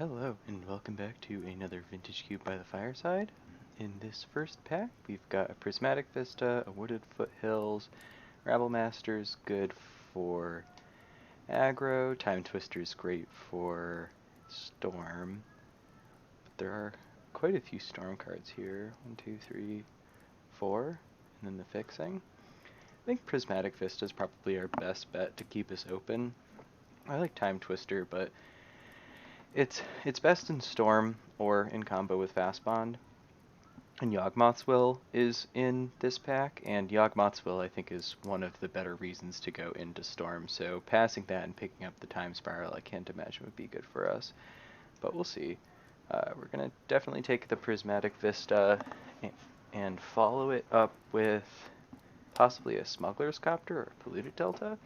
Hello, and welcome back to another Vintage Cube by the Fireside. In this first pack, we've got a Prismatic Vista, a Wooded Foothills, Rabble Masters, good for aggro, Time Twister's great for Storm. But there are quite a few Storm cards here. 1, 2, 3, 4, and then the fixing. I think Prismatic Vista is probably our best bet to keep us open. I like Time Twister, but it's best in Storm or in combo with Fast Bond. And Yawgmoth's Will is in this pack, and Yawgmoth's Will I think is one of the better reasons to go into Storm, so passing that and picking up the Time Spiral I can't imagine would be good for us. But we'll see. We're going to definitely take the Prismatic Vista and follow it up with possibly a Smuggler's Copter or a Polluted Delta.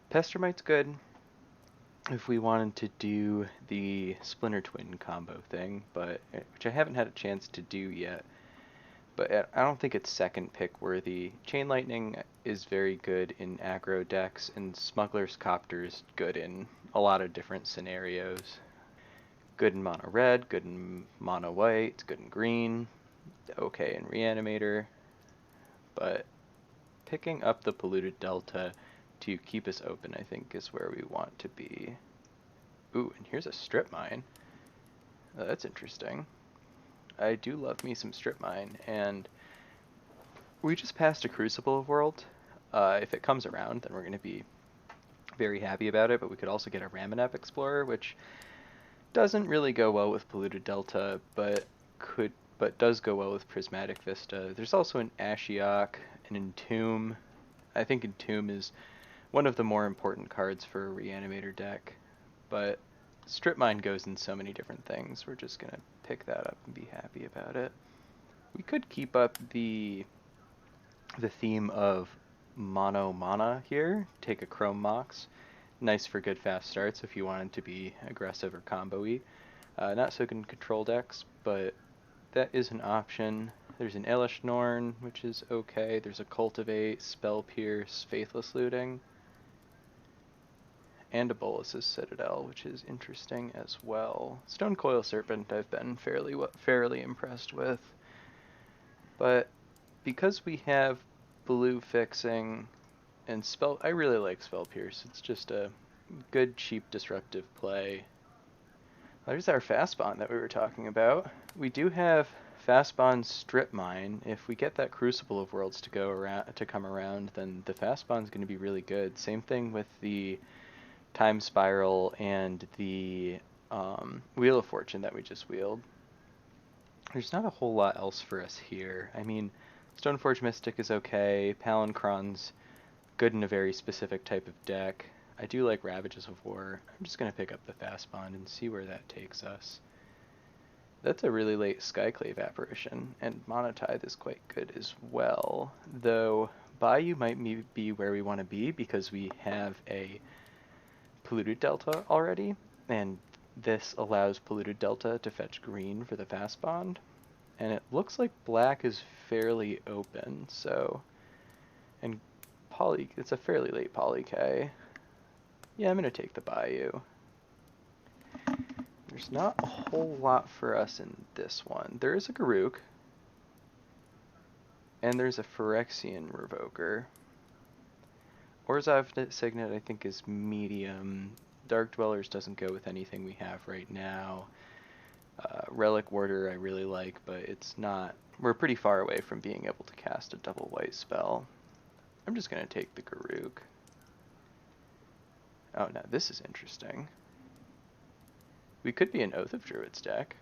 Pestermite's good if we wanted to do the Splinter Twin combo thing, but which I haven't had a chance to do yet. But I don't think it's second pick worthy. Chain Lightning is very good in aggro decks, and Smuggler's Copter is good in a lot of different scenarios. Good in mono red, good in mono white, it's good in green, okay in Reanimator. But picking up the Polluted Delta to keep us open, I think, is where we want to be. Ooh, and here's a Strip Mine. Oh, that's interesting. I do love me some Strip Mine, and we just passed a Crucible World. If it comes around, then we're going to be very happy about it, but we could also get a Ramunap Explorer, which doesn't really go well with Polluted Delta, but does go well with Prismatic Vista. There's also an Ashiok, an Entomb. I think Entomb is one of the more important cards for a Reanimator deck, but Strip Mine goes in so many different things. We're just going to pick that up and be happy about it. We could keep up the theme of mono mana here. Take a Chrome Mox. Nice for good fast starts if you wanted to be aggressive or combo-y. Not so good in control decks, but that is an option. There's an Elesh Norn, which is okay. There's a Cultivate, Spell Pierce, Faithless Looting, and a Bolas's Citadel, which is interesting as well. Stone Coil Serpent I've been fairly impressed with. But because we have blue fixing and I really like Spell Pierce. It's just a good, cheap, disruptive play. There's our Fast Bond that we were talking about. We do have Fast Bond Strip Mine. If we get that Crucible of Worlds to come around, then the Fast Bond's going to be really good. Same thing with the Time Spiral and the Wheel of Fortune that we just wheeled. There's not a whole lot else for us here. I mean, Stoneforge Mystic is okay. Palancron's good in a very specific type of deck. I do like Ravages of War. I'm just going to pick up the Fast Bond and see where that takes us. That's a really late Skyclave Apparition, and Monotithe is quite good as well. Though Bayou might be where we want to be because we have a Polluted Delta already, and this allows Polluted Delta to fetch green for the Fast Bond. And it looks like black is fairly open, so... And it's a fairly late Poly-K. Yeah, I'm going to take the Bayou. There's not a whole lot for us in this one. There is a Garruk. And there's a Phyrexian Revoker. Orzhov Signet I think is medium. Dark Dwellers doesn't go with anything we have right now. Relic Warder I really like, but it's not... We're pretty far away from being able to cast a double white spell. I'm just going to take the Garruk. Oh, now this is interesting. We could be an Oath of Druids deck.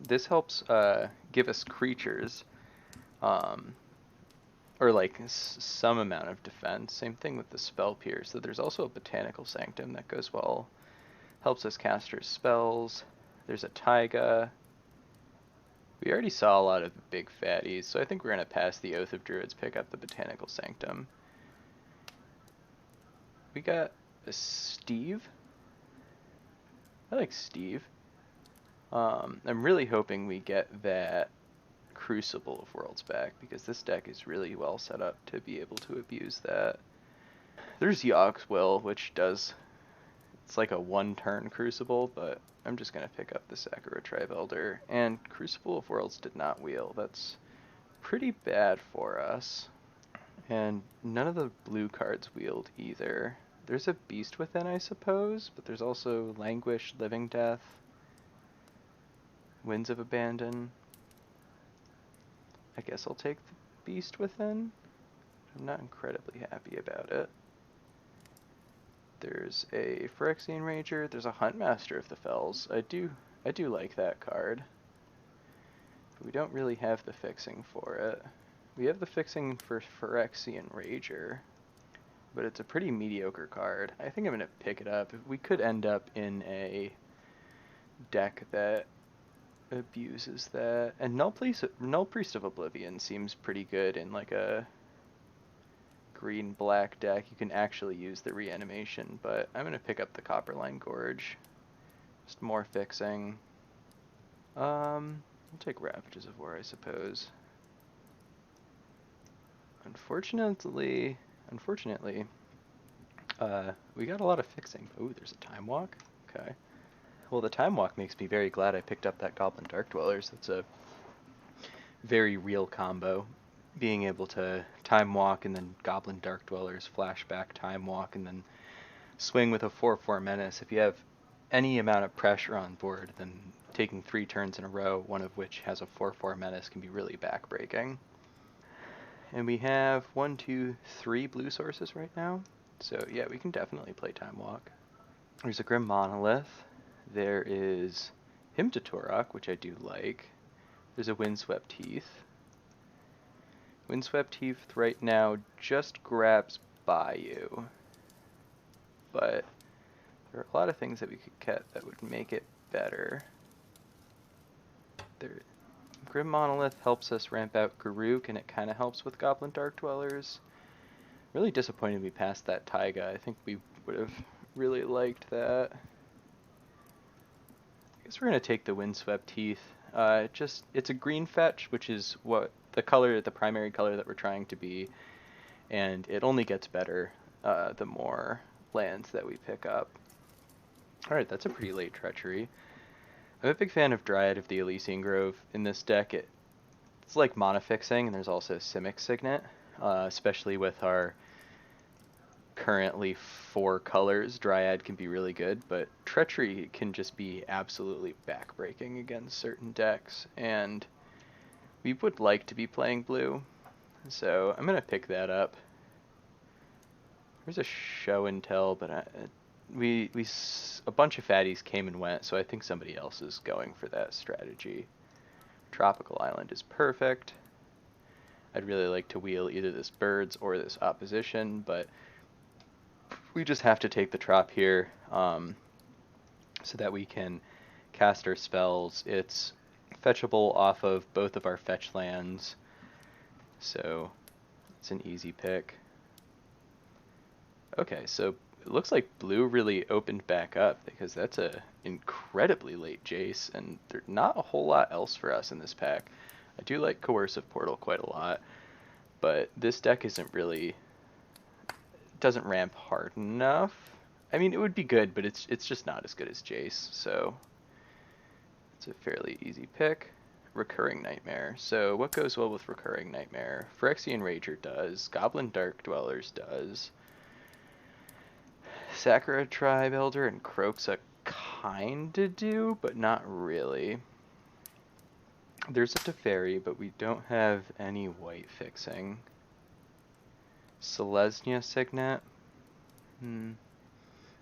This helps give us creatures, or like some amount of defense. Same thing with the Spell Pierce. So there's also a Botanical Sanctum that goes well. Helps us cast our spells. There's a Taiga. We already saw a lot of the big fatties, so I think we're going to pass the Oath of Druids, pick up the Botanical Sanctum. We got a Steve. I like Steve. I'm really hoping we get that Crucible of Worlds back, because this deck is really well set up to be able to abuse that. There's Yawg's Will, which does It's like a one-turn Crucible, but I'm just going to pick up the Sakura Tribe Elder. And Crucible of Worlds did not wheel. That's pretty bad for us. And none of the blue cards wheeled either. There's a Beast Within, I suppose, but there's also Languish, Living Death, Winds of Abandon. I guess I'll take the Beast Within. I'm not incredibly happy about it. There's a Phyrexian Rager. There's a Huntmaster of the Fells. I do like that card. But we don't really have the fixing for it. We have the fixing for Phyrexian Rager, but it's a pretty mediocre card. I think I'm going to pick it up. We could end up in a deck that abuses that. And Null Priest of Oblivion seems pretty good in like a green-black deck. You can actually use the reanimation, but I'm going to pick up the Copperline Gorge. Just more fixing. I'll take Ravages of War, I suppose. Unfortunately, we got a lot of fixing. Ooh, there's a Time Walk? Okay. Well, the Time Walk makes me very glad I picked up that Goblin Dark Dwellers. That's a very real combo. Being able to Time Walk and then Goblin Dark Dwellers, flashback, Time Walk, and then swing with a 4/4 Menace. If you have any amount of pressure on board, then taking 3 turns in a row, one of which has a 4/4 Menace, can be really backbreaking. And we have 1, 2, 3 blue sources right now. So yeah, we can definitely play Time Walk. There's a Grim Monolith. There is Hymn to Torok, which I do like. There's a Windswept Heath. Windswept Heath right now just grabs Bayou. But there are a lot of things that we could get that would make it better. Grim Monolith helps us ramp out Garruk, and it kind of helps with Goblin Dark Dwellers. Really disappointed we passed that Taiga. I think we would have really liked that. I guess we're going to take the Windswept Heath. It's a green fetch, which is what the primary color that we're trying to be, and it only gets better the more lands that we pick up. Alright, that's a pretty late Treachery. I'm a big fan of Dryad of the Elysian Grove in this deck. It's like mana fixing, and there's also Simic Signet, especially with our currently 4 colors. Dryad can be really good, but Treachery can just be absolutely backbreaking against certain decks, and we would like to be playing blue, so I'm going to pick that up. There's a Show and Tell, but a bunch of fatties came and went, so I think somebody else is going for that strategy. Tropical Island is perfect. I'd really like to wheel either this Birds or this Opposition, but we just have to take the Trop here so that we can cast our spells. It's fetchable off of both of our fetch lands, so it's an easy pick. Okay, so it looks like blue really opened back up, because that's a incredibly late Jace, and there's not a whole lot else for us in this pack. I do like Coercive Portal quite a lot, but this deck doesn't ramp hard enough. I mean, it would be good, but it's just not as good as Jace, so it's a fairly easy pick. Recurring Nightmare. So what goes well with Recurring Nightmare? Phyrexian Rager does. Goblin Dark Dwellers does. Sakura Tribe Elder and Kroxa kinda do, but not really. There's a Teferi, but we don't have any white fixing. Selesnya Signet.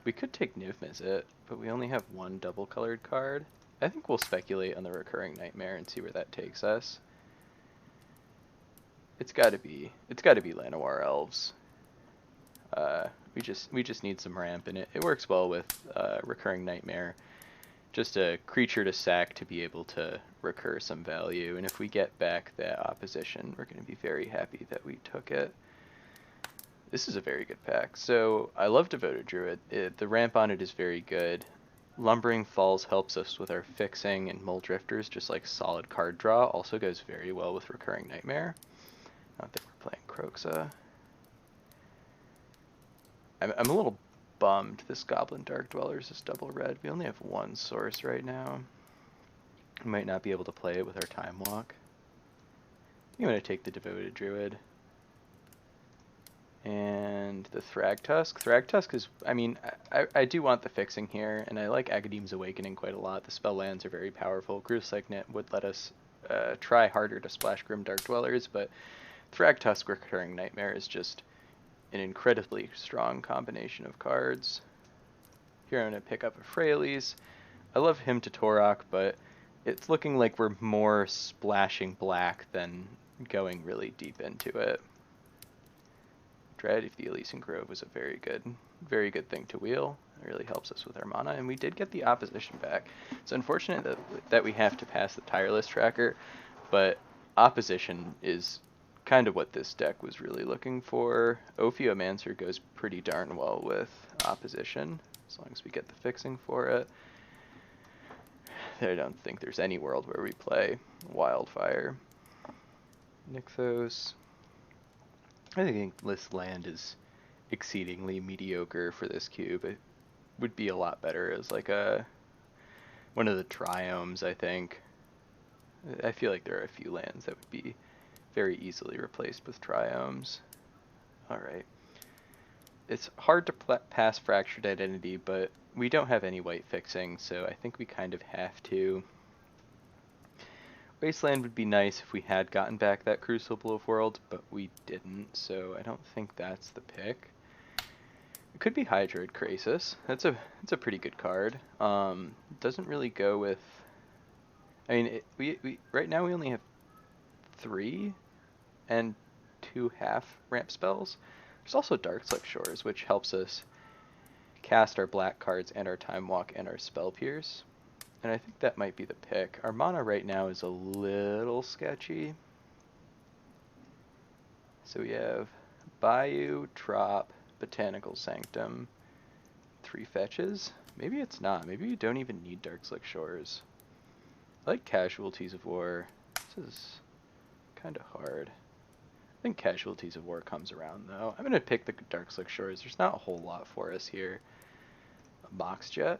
We could take Niv-Mizzet, but we only have 1 double-colored card. I think we'll speculate on the Recurring Nightmare and see where that takes us. It's gotta be Llanowar Elves. We just need some ramp, and it works well with Recurring Nightmare. Just a creature to sack to be able to recur some value, and if we get back that Opposition, we're going to be very happy that we took it. This is a very good pack. So I love Devoted Druid. The ramp on it is very good. Lumbering Falls helps us with our fixing, and Muldrifter's just like solid card draw. Also goes very well with Recurring Nightmare. Not that we're playing Kroxa. I'm a little bummed this Goblin Dark Dwellers is double red. We only have one source right now. We might not be able to play it with our Time Walk. I'm going to take the Devoted Druid. And the Thragtusk. Thragtusk is, I mean, I do want the fixing here, and I like Agadeem's Awakening quite a lot. The spell lands are very powerful. Gruul Signet would let us try harder to splash Grim Dark Dwellers, but Thragtusk Recurring Nightmare is just an incredibly strong combination of cards. Here I'm going to pick up a Freyalise. I love Hymn to Torok, but it's looking like we're more splashing black than going really deep into it. Dread of the Elysian Grove was a very good thing to wheel. It really helps us with our mana, and we did get the opposition back. It's unfortunate that we have to pass the Tireless Tracker, but opposition is kind of what this deck was really looking for. Ophiomancer goes pretty darn well with opposition, as long as we get the fixing for it. I don't think there's any world where we play Wildfire. Nykthos. I think this land is exceedingly mediocre for this cube. It would be a lot better as like one of the triomes, I think. I feel like there are a few lands that would be very easily replaced with triomes. Alright. It's hard to pass Fractured Identity, but we don't have any white fixing, so I think we kind of have to. Wasteland would be nice if we had gotten back that Crucible of Worlds, but we didn't, so I don't think that's the pick. It could be Hydroid Krasis. It's a pretty good card. Doesn't really go with. I mean, we right now we only have 3 and 2 half ramp spells. There's also Darkslick Shores, which helps us cast our black cards and our Time Walk and our Spell Pierce. And I think that might be the pick. Our mana right now is a little sketchy. So we have Bayou, Trop, Botanical Sanctum, 3 fetches. Maybe it's not. Maybe you don't even need Darkslick Shores. I like Casualties of War. This is kind of hard. I think Casualties of War comes around, though. I'm going to pick the Darkslick Shores. There's not a whole lot for us here. A Moxjet.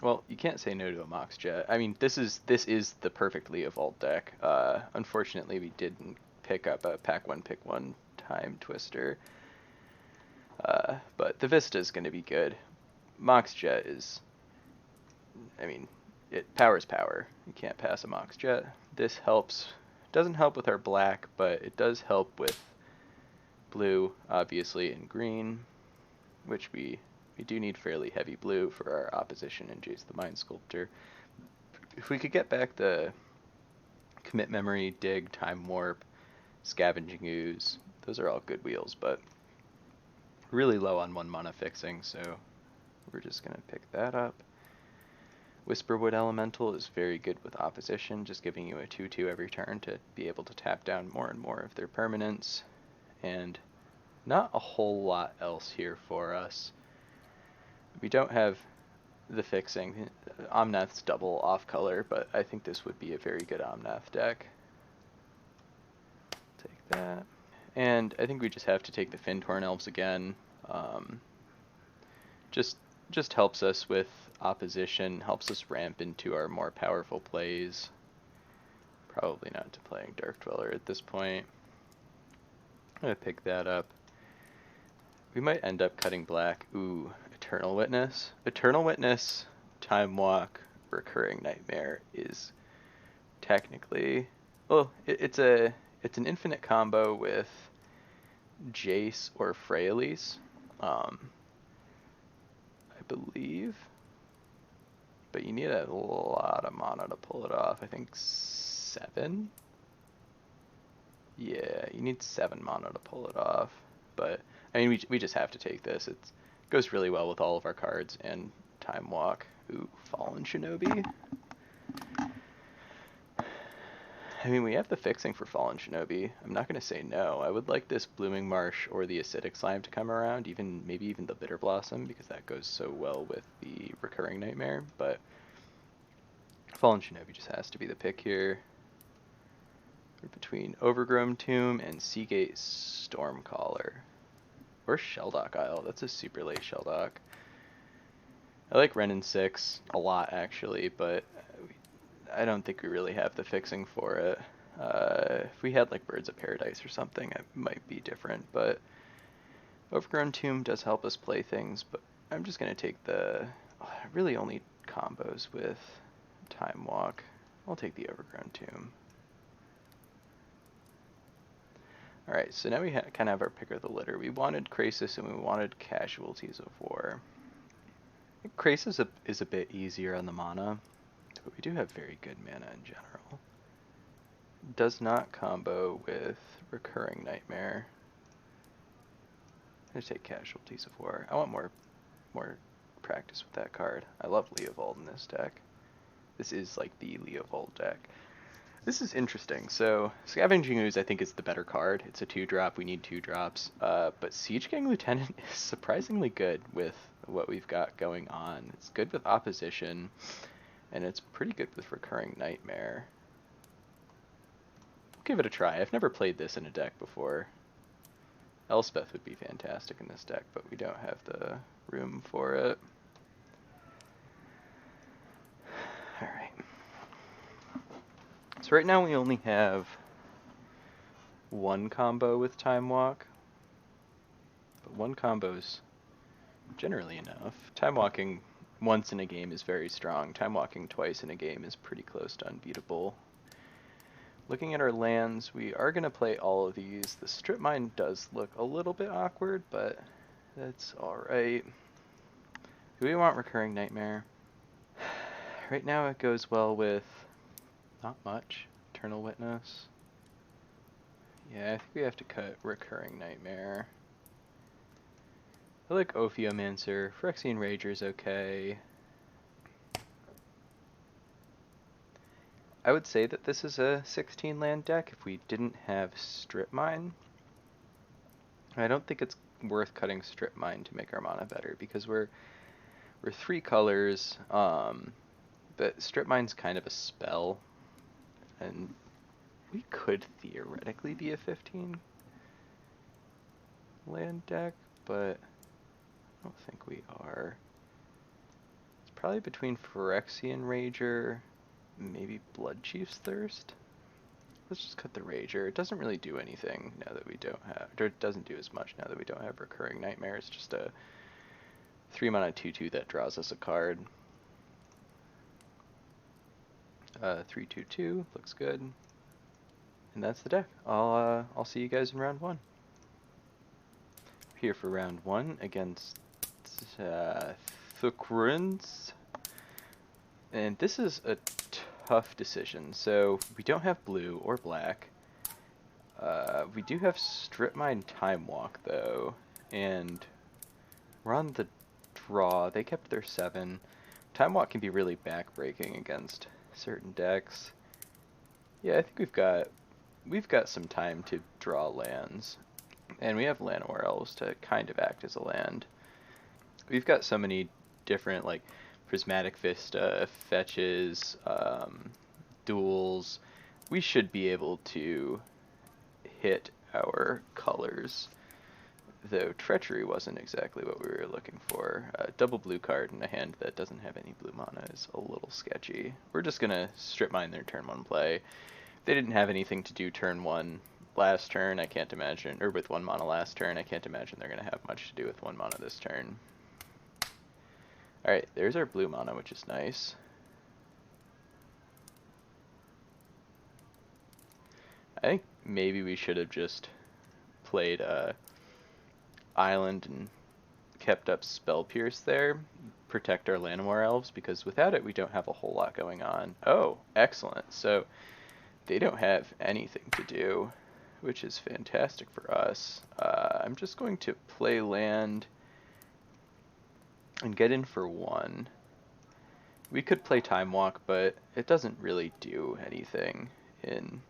Well, you can't say no to a Moxjet. I mean, this is the perfectly evolved deck. Unfortunately, we didn't pick up a pack 1, pick 1 Time Twister. But the Vista is going to be good. Moxjet is, I mean, power's power. You can't pass a Moxjet. This helps. Doesn't help with our black, but it does help with blue, obviously, and green, which we do need fairly heavy blue for our opposition in Jace the Mind Sculptor. If we could get back the Commit Memory, Dig, Time Warp, Scavenging Ooze, those are all good wheels, but really low on 1 mana fixing, so we're just going to pick that up. Whisperwood Elemental is very good with opposition, just giving you a 2/2 every turn to be able to tap down more and more of their permanents. And not a whole lot else here for us. We don't have the fixing. Omnath's double off color, but I think this would be a very good Omnath deck. Take that. And I think we just have to take the Fintorn Elves again. Just helps us with opposition, helps us ramp into our more powerful plays. Probably not to playing Dark Dweller at this point. I'm going to pick that up. We might end up cutting black. Ooh, Eternal Witness. Eternal Witness, Time Walk, Recurring Nightmare is technically... Well, it's an infinite combo with Jace or Freyalise, I believe. But you need a lot of mana to pull it off. I think 7? Yeah, you need 7 mana to pull it off. But, I mean, we just have to take this. It goes really well with all of our cards and Time Walk. Ooh, Fallen Shinobi. I mean, we have the fixing for Fallen Shinobi. I'm not going to say no. I would like this Blooming Marsh or the Acidic Slime to come around, maybe even the Bitter Blossom, because that goes so well with the Recurring Nightmare. But Fallen Shinobi just has to be the pick here. We're between Overgrown Tomb and Seagate Stormcaller. Or Shelldock Isle. That's a super late Shelldock. I like Renin 6 a lot, actually, but I don't think we really have the fixing for it. If we had like Birds of Paradise or something, it might be different, but Overgrown Tomb does help us play things, but I'm just going to take really only combos with Time Walk. I'll take the Overgrown Tomb. Alright, so now we kind of have our pick of the litter. We wanted Krasis and we wanted Casualties of War. I think Krasis is a bit easier on the mana, but we do have very good mana in general. Does not combo with Recurring Nightmare. I'm going to take Casualties of War. I want more practice with that card. I love Leovold in this deck. This is like the Leovold deck. This is interesting. So Scavenging Ooze I think is the better card. It's a 2-drop. We need 2 drops. But Siege Gang Lieutenant is surprisingly good with what we've got going on. It's good with opposition, and it's pretty good with Recurring Nightmare. We'll give it a try. I've never played this in a deck before. Elspeth would be fantastic in this deck, but we don't have the room for it. Alright. So right now we only have 1 combo with Time Walk, but 1 combo's generally enough. Time Walking once in a game is very strong. Time Walking twice in a game is pretty close to unbeatable. Looking at our lands, we are going to play all of these. The Strip Mine does look a little bit awkward, but that's alright. Do we want Recurring Nightmare? Right now it goes well with not much. Eternal Witness. Yeah, I think we have to cut Recurring Nightmare. I like Ophiomancer. Phyrexian Rager's okay. I would say that this is a 16 land deck if we didn't have Strip Mine. I don't think it's worth cutting Strip Mine to make our mana better because we're 3 colors, but Strip Mine's kind of a spell, and we could theoretically be a 15 land deck, but I don't think we are. It's probably between Phyrexian Rager, maybe Bloodchief's Thirst. Let's just cut the Rager. It doesn't really do anything now that we don't have, or it doesn't do as much now that we don't have Recurring Nightmare. It's just a 3-mana 2/2 that draws us a card. 3/2/2 looks good, and that's the deck. I'll see you guys in round 1. Here for round 1 against Thukrunds, and this is a tough decision. So we don't have blue or black. We do have Strip Mine Time Walk though, and we're on the draw. They kept their 7. Time Walk can be really backbreaking against certain decks. Yeah, I think we've got some time to draw lands, and we have Llanowar Elves to kind of act as a land. We've got so many different like Prismatic Vista, fetches, duels. We should be able to hit our colors, though Treachery wasn't exactly what we were looking for. A double blue card in a hand that doesn't have any blue mana is a little sketchy. We're just going to Strip Mine their turn 1 play. If they didn't have anything to do turn 1 last turn, I can't imagine, or with 1 mana last turn, I can't imagine they're going to have much to do with 1 mana this turn. Alright, there's our blue mana, which is nice. I think maybe we should have just played Island and kept up Spell Pierce there, protect our Llanowar Elves, because without it we don't have a whole lot going on. Oh, excellent. So they don't have anything to do, which is fantastic for us. I'm just going to play land and get in for 1. We could play Time Walk, but it doesn't really do anything in...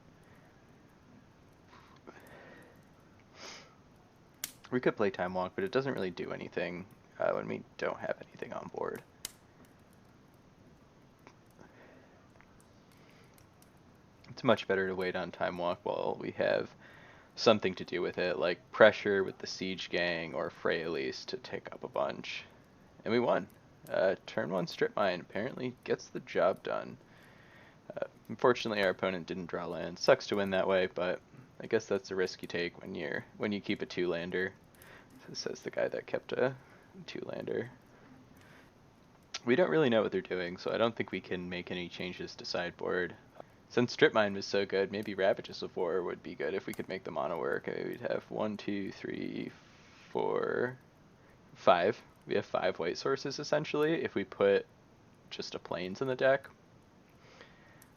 We could play Time Walk, but it doesn't really do anything when we don't have anything on board. It's much better to wait on Time Walk while we have something to do with it, like pressure with the Siege Gang or Freyalise to take up a bunch. And we won. Turn 1 Strip Mine apparently gets the job done. Unfortunately, our opponent didn't draw land. Sucks to win that way, but I guess that's the risk you take when you keep a 2-lander. Says the guy that kept a 2-lander. We don't really know what they're doing, so I don't think we can make any changes to sideboard. Since Strip Mine was so good, maybe Ravages of War would be good if we could make the mono work. We'd have 1, 2, 3, 4, 5. We have 5 white sources essentially if we put just a plains in the deck,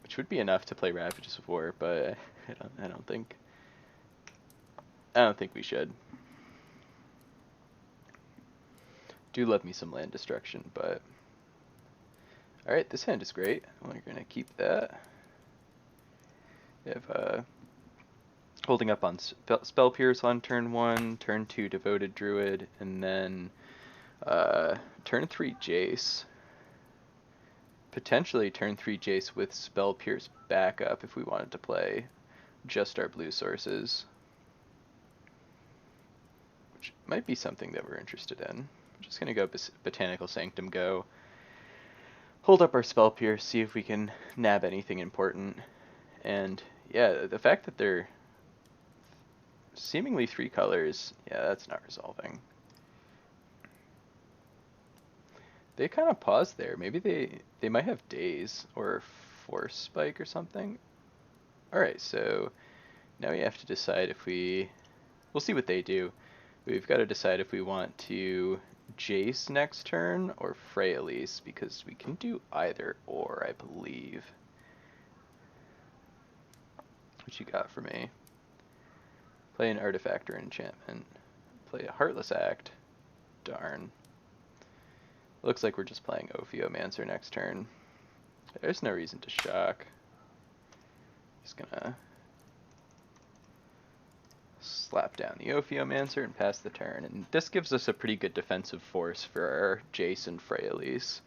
which would be enough to play Ravages of War, but I don't think we should. Do love me some land destruction, but alright, this hand is great. We're gonna keep that. We have holding up on Spell Pierce on turn 1, turn 2 Devoted Druid, and then turn 3 Jace. Potentially turn 3 Jace with Spell Pierce backup if we wanted to play just our blue sources, which might be something that we're interested in. I'm just going to go Botanical Sanctum go. Hold up our Spell Pierce, see if we can nab anything important. And yeah, the fact that they're seemingly 3 colors, yeah, that's not resolving. They kind of paused there. Maybe they might have Daze or Force Spike or something. Alright, so now we have to decide if we'll see what they do. We've got to decide if we want to Jace next turn or Freyalise, because we can do either or, I believe. What you got for me? Play an artifact or enchantment. Play a Heartless Act. Darn. Looks like we're just playing Ophiomancer next turn. There's no reason to shock. Just gonna slap down the Ophiomancer and pass the turn. And this gives us a pretty good defensive force for our Jace and Freyalise.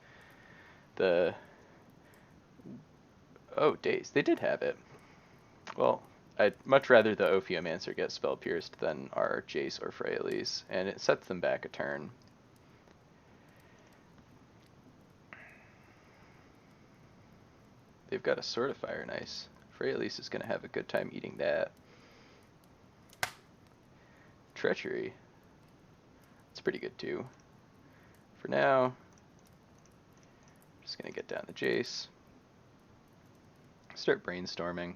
Oh, Daze. They did have it. Well, I'd much rather the Ophiomancer get Spell Pierced than our Jace or Freyalise, and it sets them back a turn. They've got a Sword of Fire, nice. Freyalise is going to have a good time eating that. Treachery. It's pretty good too. For now, I'm just going to get down the Jace. Start brainstorming.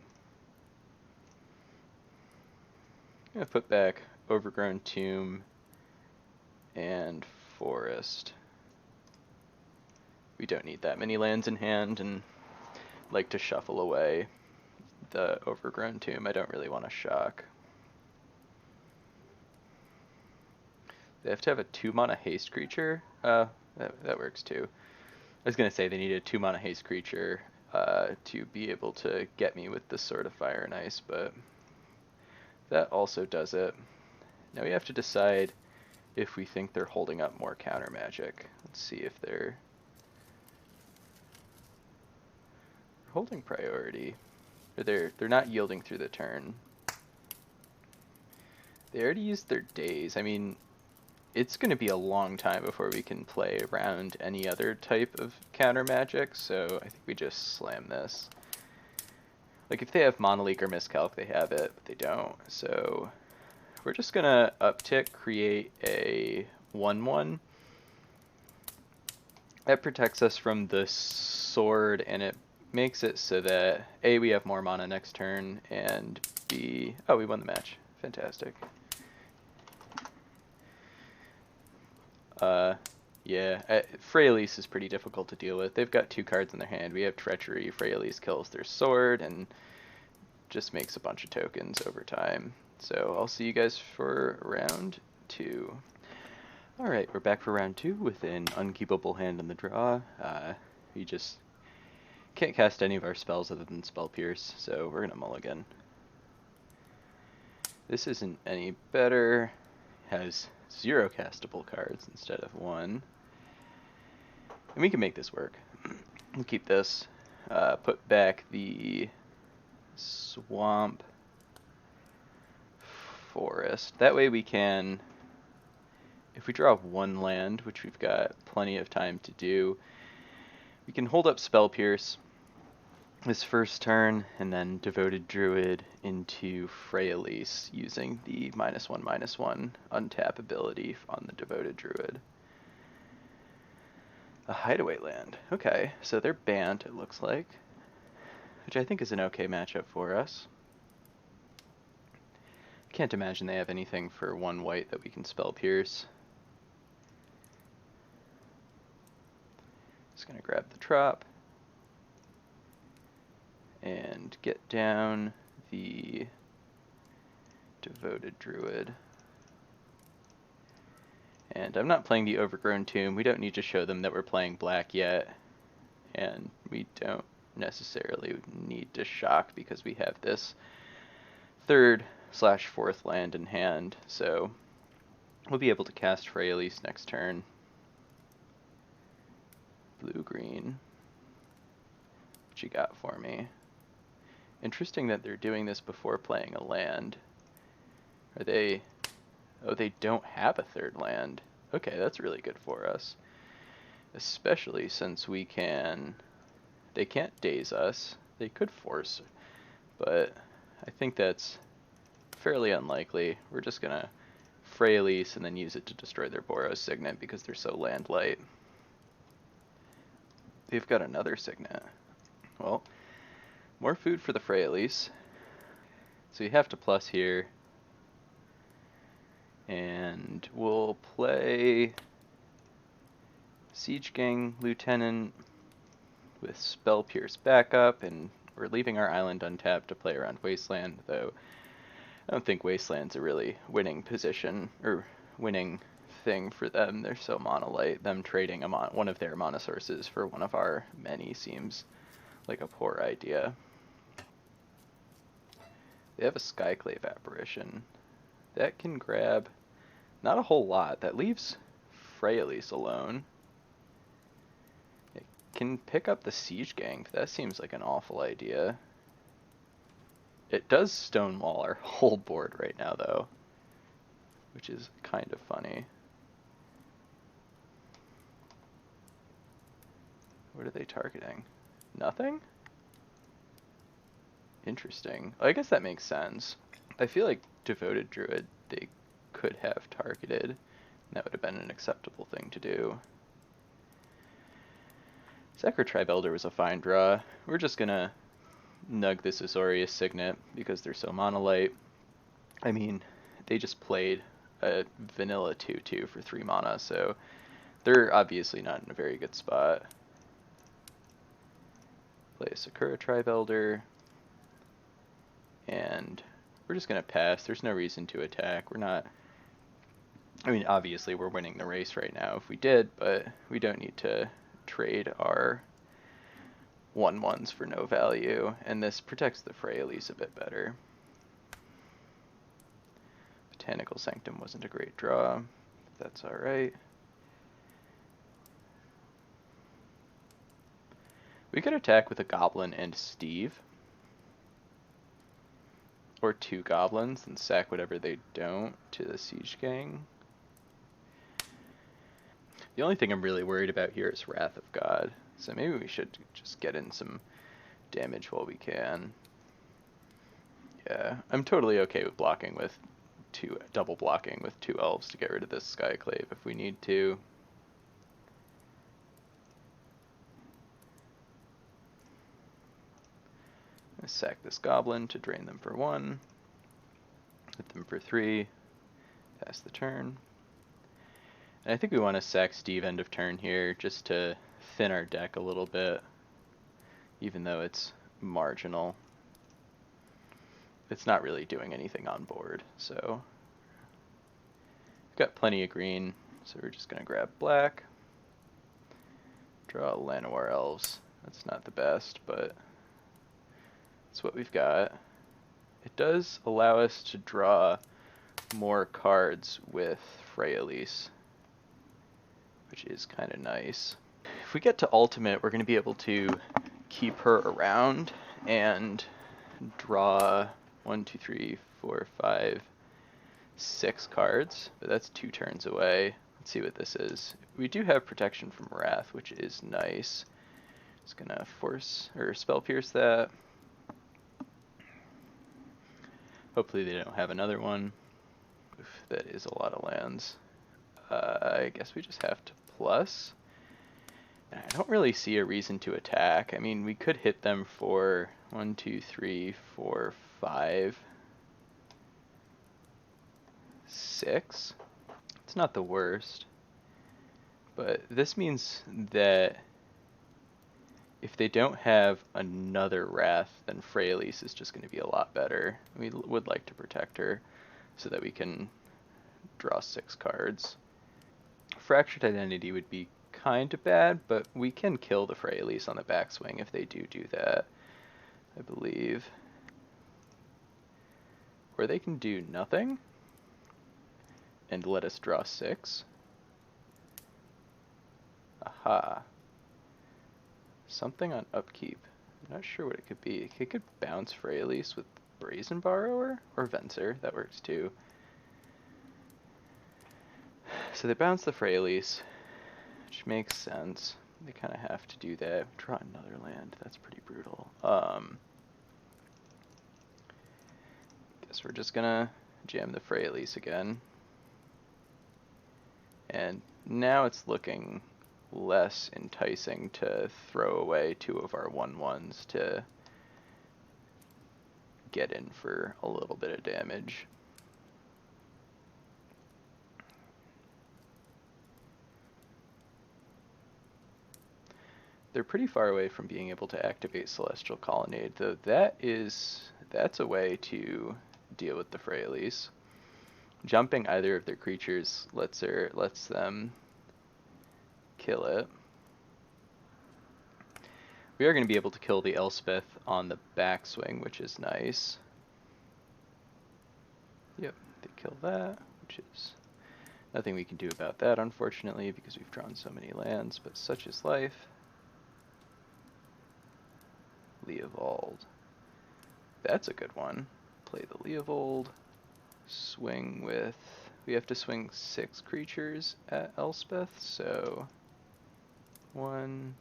I'm going to put back Overgrown Tomb and Forest. We don't need that many lands in hand, and like to shuffle away the Overgrown Tomb. I don't really want to shock. They have to have a 2-mana haste creature. That works too. I was gonna say they need a 2-mana haste creature to be able to get me with the Sword of Fire and Ice, but that also does it. Now we have to decide if we think they're holding up more counter magic. Let's see if they're holding priority. Or they're not yielding through the turn. They already used their Daze. I mean, it's going to be a long time before we can play around any other type of counter magic, so I think we just slam this. Like, if they have Monolink or Miscalc, they have it, but they don't. So we're just going to uptick, create a 1/1. That protects us from the sword, and it makes it so that A, we have more mana next turn, and B, oh, we won the match. Fantastic. Yeah, Freyalise is pretty difficult to deal with. They've got 2 cards in their hand. We have Treachery. Freyalise kills their sword and just makes a bunch of tokens over time. So I'll see you guys for round 2. Alright, we're back for round 2 with an unkeepable hand in the draw. We just can't cast any of our spells other than Spell Pierce, so we're gonna mulligan. This isn't any better. Has 0 castable cards instead of 1. And we can make this work. We'll keep this. Put back the Swamp Forest. That way we can if we draw one land, which we've got plenty of time to do, we can hold up Spell Pierce this first turn, and then Devoted Druid into Freyalise using the -1/-1 untap ability on the Devoted Druid. A hideaway land. Okay, so they're banned, it looks like, which I think is an okay matchup for us. Can't imagine they have anything for 1 white that we can Spell Pierce. Just gonna grab the Trop and get down the Devoted Druid. And I'm not playing the Overgrown Tomb. We don't need to show them that we're playing black yet. And we don't necessarily need to shock because we have this 3rd/4th land in hand. So we'll be able to cast Freyalise next turn. Blue-green. What you got for me? Interesting that they're doing this before playing a land. Are they... Oh, they don't have a 3rd land. Okay, that's really good for us. Especially since we can... They can't daze us. They could force, but I think that's fairly unlikely. We're just gonna Freyalise and then use it to destroy their Boros Signet because they're so land light. They've got another Signet. Well, more food for the Freyalise. So you have to plus here. And we'll play Siege Gang Lieutenant with Spell Pierce backup, and we're leaving our island untapped to play around Wasteland, though I don't think Wasteland's a really winning position, or winning thing for them. They're so monolite. Them trading one of their mana sources for one of our many seems like a poor idea. They have a Skyclave Apparition. That can grab not a whole lot. That leaves Freyalise alone. It can pick up the Siege Gang. That seems like an awful idea. It does stonewall our whole board right now, though, which is kind of funny. What are they targeting? Nothing? Interesting. I guess that makes sense. I feel like Devoted Druid they could have targeted, and that would have been an acceptable thing to do. Sakura Tribe Elder was a fine draw. We're just gonna nug this Azorius Signet because they're so monolite. I mean, they just played a vanilla 2/2 for 3 mana, so they're obviously not in a very good spot. Play a Sakura Tribe Elder, and we're just gonna pass. There's no reason to attack. We're not... I mean, obviously we're winning the race right now if we did, but we don't need to trade our 1/1s for no value, and this protects the Freyalise a bit better. Botanical Sanctum wasn't a great draw. That's alright. We could attack with a Goblin and Steve. Or 2 Goblins and sack whatever they don't to the Siege Gang. The only thing I'm really worried about here is Wrath of God. So maybe we should just get in some damage while we can. Yeah, I'm totally okay with blocking with double blocking with 2 elves to get rid of this Skyclave if we need to. I'm gonna sack this Goblin to drain them for 1. Hit them for 3. Pass the turn. And I think we want to sack Steve end of turn here just to thin our deck a little bit, even though it's marginal. It's not really doing anything on board, so we've got plenty of green, so we're just gonna grab black, draw Llanowar Elves. That's not the best, but that's what we've got. It does allow us to draw more cards with Freyalise, which is kind of nice. If we get to ultimate, we're going to be able to keep her around and draw 1, 2, 3, 4, 5, 6 cards, but that's 2 turns away. Let's see what this is. We do have protection from Wrath, which is nice. It's gonna force or spell pierce that. Hopefully they don't have another one. Oof, that is a lot of lands. I guess we just have to plus. I don't really see a reason to attack. I mean, we could hit them for 1, 2, 3, 4, 5, 6. It's not the worst. But this means that if they don't have another Wrath, then Freyalise is just going to be a lot better. We would like to protect her so that we can draw 6 cards. Fractured Identity would be kind of bad, but we can kill the Freyalise on the backswing if they do that, I believe. Or they can do nothing and let us draw 6. Aha. Something on upkeep. I'm not sure what it could be. It could bounce Freyalise with Brazen Borrower or Venser. That works too. So they bounce the Freyalise, which makes sense. They kind of have to do that. Draw another land. That's pretty brutal. Guess we're just gonna jam the Freyalise again. And now it's looking less enticing to throw away 2 of our 1/1s to get in for a little bit of damage. They're pretty far away from being able to activate Celestial Colonnade, though that's a way to deal with the Freyalise. Jumping either of their creatures lets them kill it. We are going to be able to kill the Elspeth on the backswing, which is nice. Yep, they kill that, which is nothing we can do about that, unfortunately, because we've drawn so many lands, but such is life. Leovold. That's a good one. Play the Leovold. Swing with... We have to swing 6 creatures at Elspeth, so... 1,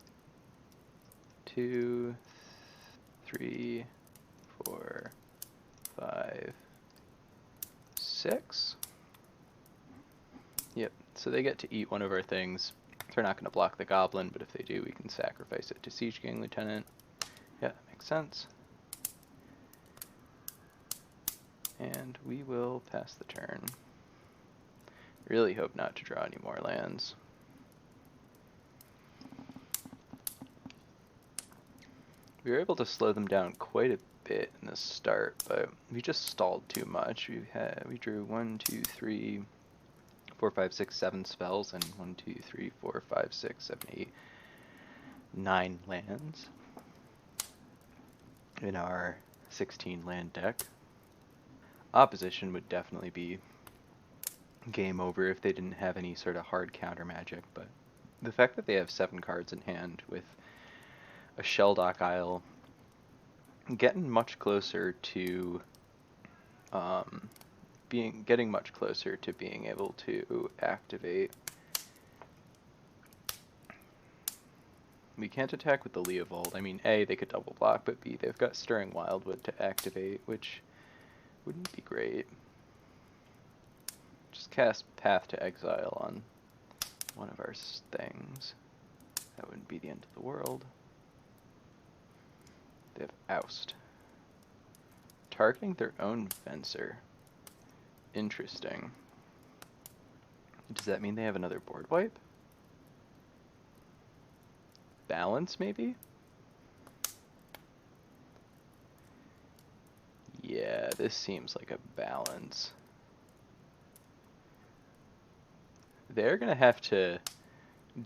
2, 3, 4, 5, 6. Yep, so they get to eat one of our things. They're not going to block the Goblin, but if they do, we can sacrifice it to Siege Gang Lieutenant. Yeah, that makes sense. And we will pass the turn. Really hope not to draw any more lands. We were able to slow them down quite a bit in the start, but we just stalled too much. We drew 1, 2, 3, 4, 5, 6, 7 spells, and 1, 2, 3, 4, 5, 6, 7, 8, 9 lands in our 16 land deck. Opposition would definitely be game over if they didn't have any sort of hard counter magic, but the fact that they have 7 cards in hand with a Shelldock Isle getting much closer to getting much closer to being able to activate. We can't attack with the Leovold. I mean, A, they could double block, but B, they've got Stirring Wildwood to activate, which wouldn't be great. Just cast Path to Exile on one of our things. That wouldn't be the end of the world. They have Oust. Targeting their own Venser. Interesting. Does that mean they have another board wipe? Balance, maybe? Yeah, this seems like a balance. They're gonna have to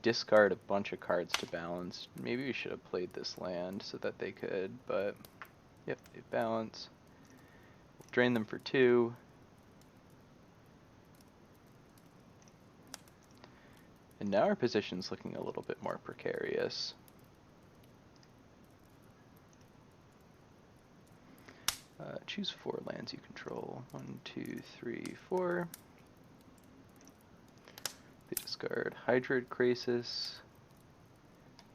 discard a bunch of cards to balance. Maybe we should have played this land so that they could, but yep, they balance. We'll drain them for 2. And now our position's looking a little bit more precarious. Choose 4 lands you control. 1, 2, 3, 4. They discard Hydroid Krasis,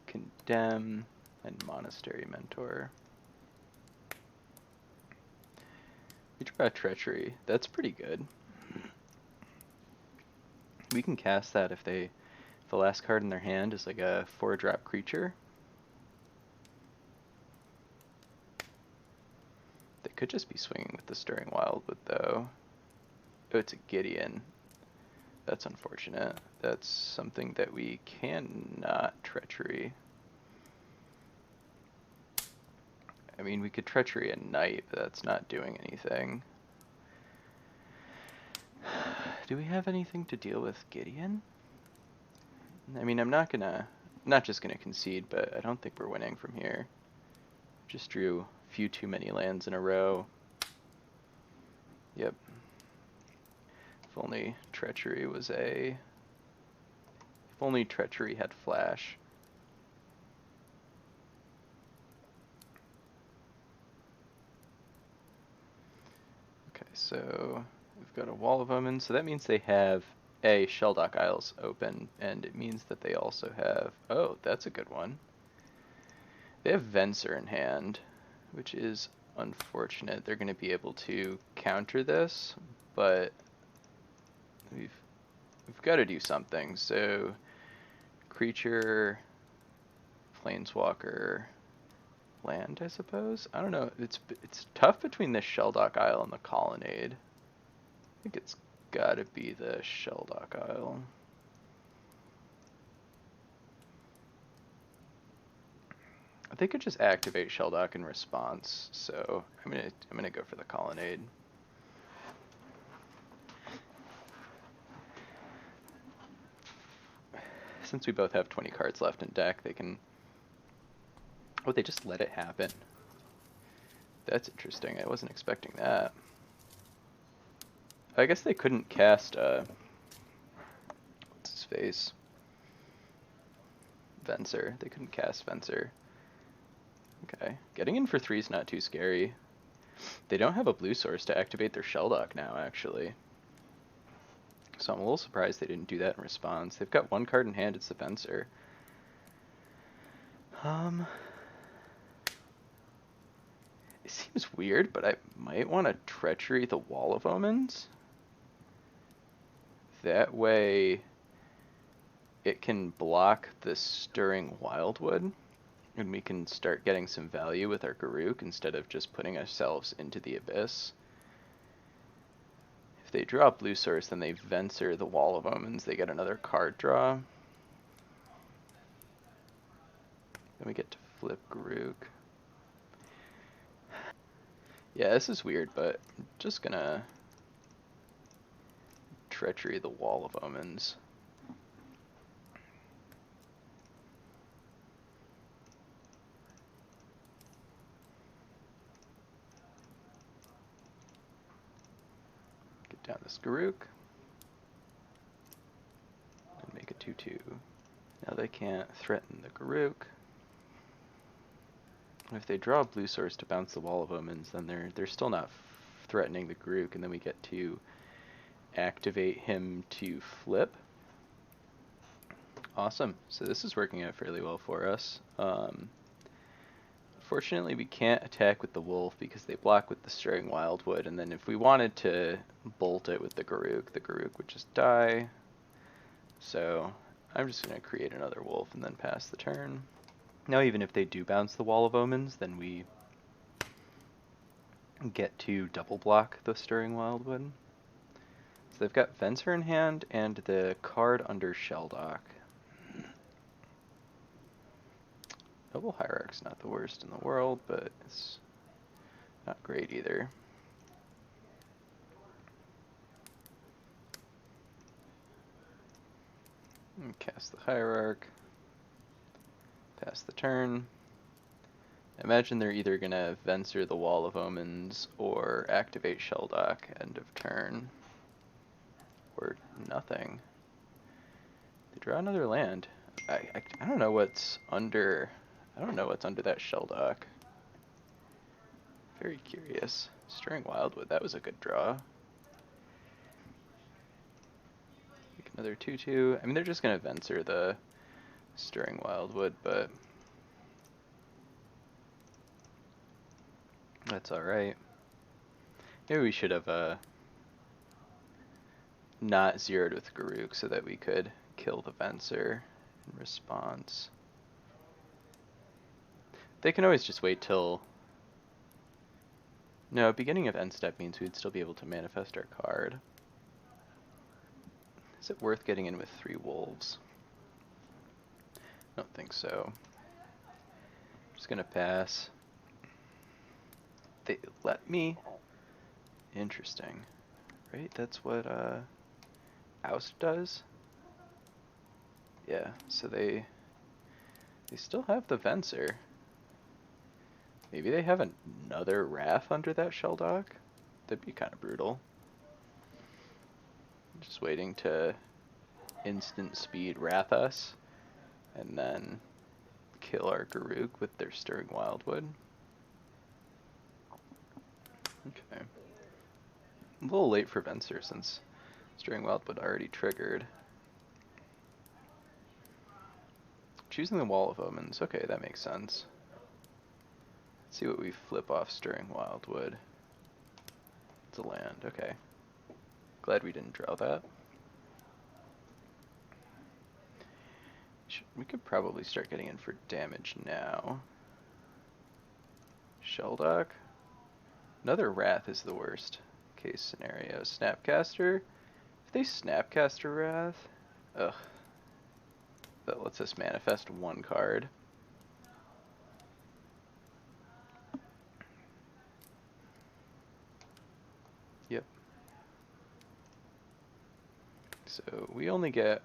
Condemn, and Monastery Mentor. We draw Treachery. That's pretty good. We can cast that if the last card in their hand is like a 4-drop creature. They could just be swinging with the Stirring Wildwood, though. Oh, it's a Gideon. That's unfortunate. That's something that we cannot Treachery. I mean, we could Treachery a Knight, but that's not doing anything. Do we have anything to deal with Gideon? I mean, I'm not just gonna concede, but I don't think we're winning from here. Just drew a few too many lands in a row. Yep. If only Treachery was a... If only Treachery had Flash. Okay, so we've got a Wall of Omens, so that means they have Shelldock Isles open, and it means that they also have... Oh, that's a good one. They have Venser in hand, which is unfortunate. They're going to be able to counter this, but we've got to do something. So, creature, planeswalker, land, I suppose. I don't know. It's tough between the Shelldock Isle and the Colonnade. I think it's got to be the Shelldock Isle. They could just activate Shelldock in response, so I'm gonna go for the Colonnade. Since we both have 20 cards left in deck, they can... Oh, they just let it happen. That's interesting. I wasn't expecting that. I guess they couldn't cast, what's his face? Venser. They couldn't cast Venser. Okay. Getting in for 3 is not too scary. They don't have a blue source to activate their Shelldock now, actually. So I'm a little surprised they didn't do that in response. They've got 1 card in hand, it's the Venser. It seems weird, but I might want to Treachery the Wall of Omens. That way it can block the Stirring Wildwood, and we can start getting some value with our Garruk instead of just putting ourselves into the abyss. If they draw a blue source, then they Venser the Wall of Omens, they get another card draw. Then we get to flip Garruk. Yeah, this is weird, but I'm just gonna Treachery the Wall of Omens. Get down this Garruk. And make a 2/2. Now they can't threaten the Garruk. If they draw a blue source to bounce the Wall of Omens, then they're still not threatening the Garruk, and then we get to activate him to flip. Awesome. So this is working out fairly well for us. Unfortunately, we can't attack with the Wolf because they block with the Stirring Wildwood, and then if we wanted to bolt it with the Garruk would just die. So I'm just going to create another Wolf and then pass the turn. Now even if they do bounce the Wall of Omens, then we get to double block the Stirring Wildwood. So they've got Venser in hand and the card under Shelldock. Noble Hierarch's not the worst in the world, but it's not great either. And cast the Hierarch. Pass the turn. Imagine they're either going to Venser the Wall of Omens or activate Shelldock end of turn. Or nothing. They draw another land. I don't know what's under... I don't know what's under that Shelldock. Very curious. Stirring Wildwood, that was a good draw. Make another 2/2. I mean, they're just gonna Venser the Stirring Wildwood, but that's alright. Maybe we should have not zeroed with Garruk so that we could kill the Venser in response. They can always just wait till... No, beginning of end step means we'd still be able to manifest our card. Is it worth getting in with 3 wolves? I don't think so. I'm just gonna pass. They let me? Interesting. Right, that's what Oust does? Yeah, so they still have the Venser. Maybe they have another Wrath under that Shelldock? That'd be kind of brutal. Just waiting to instant speed Wrath us, and then kill our Garruk with their Stirring Wildwood. Okay. A little late for Venser since Stirring Wildwood already triggered. Choosing the Wall of Omens. Okay, that makes sense. Let's see what we flip off Stirring Wildwood. It's a land, okay. Glad we didn't draw that. We could probably start getting in for damage now. Shelldock. Another Wrath is the worst case scenario. Snapcaster. If they Snapcaster Wrath, ugh. That lets us manifest 1 card. Yep. So we only get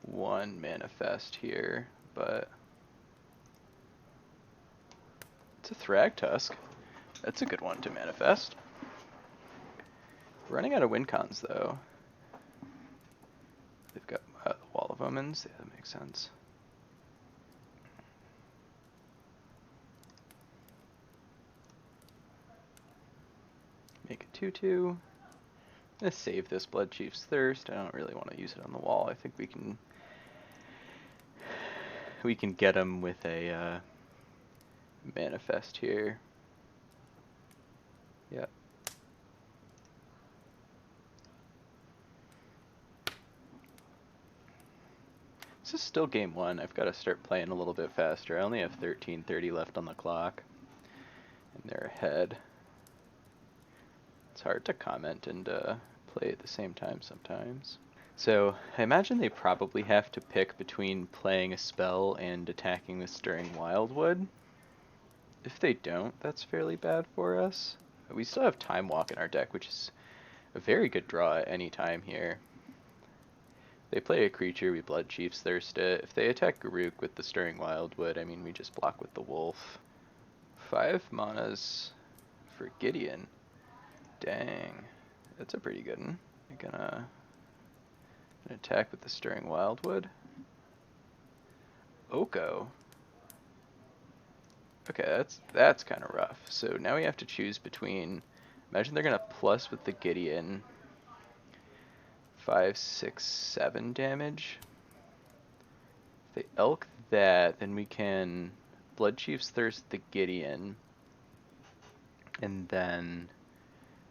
1 manifest here, but it's a Thragtusk. That's a good one to manifest. We're running out of win cons though. They've got the Wall of Omens. Yeah, that makes sense. Make a 2/2. I'm gonna save this Blood Chief's Thirst. I don't really want to use it on the wall. I think we can get him with a manifest here. Yep. This is still game 1. I've got to start playing a little bit faster. I only have 13:30 left on the clock, and they're ahead. It's hard to comment and play at the same time sometimes. So I imagine they probably have to pick between playing a spell and attacking with Stirring Wildwood. If they don't, that's fairly bad for us. We still have Time Walk in our deck, which is a very good draw at any time here. They play a creature, we Blood Chief's Thirst it. If they attack Garruk with the Stirring Wildwood, I mean, we just block with the Wolf. 5 manas for Gideon. Dang, that's a pretty good one. You're gonna attack with the Stirring Wildwood. Oko. Okay, that's kind of rough. So now we have to choose between. Imagine they're gonna plus with the Gideon. 5, 6, 7 damage. If they elk that, then we can Blood Chief's Thirst the Gideon, and then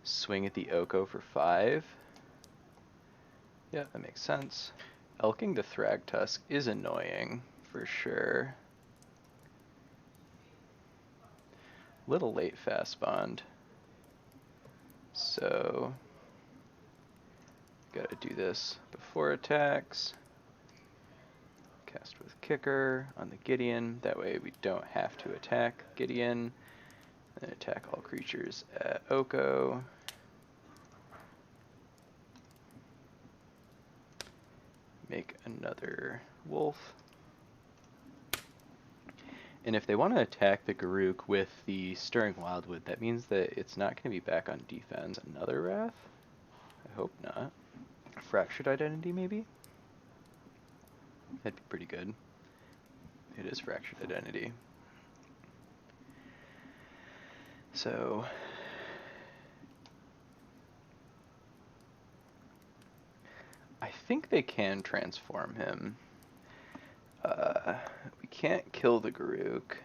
swing at the Oko for 5. Yeah, that makes sense. Elking the Thragtusk is annoying, for sure. Little late fast bond. So, gotta do this before attacks. Cast with Kicker on the Gideon. That way we don't have to attack Gideon. And attack all creatures at Oko. Make another Wolf. And if they want to attack the Garruk with the Stirring Wildwood, that means that it's not going to be back on defense. Another Wrath? I hope not. Fractured Identity, maybe? That'd be pretty good. It is Fractured Identity. So I think they can transform him. We can't kill the Garruk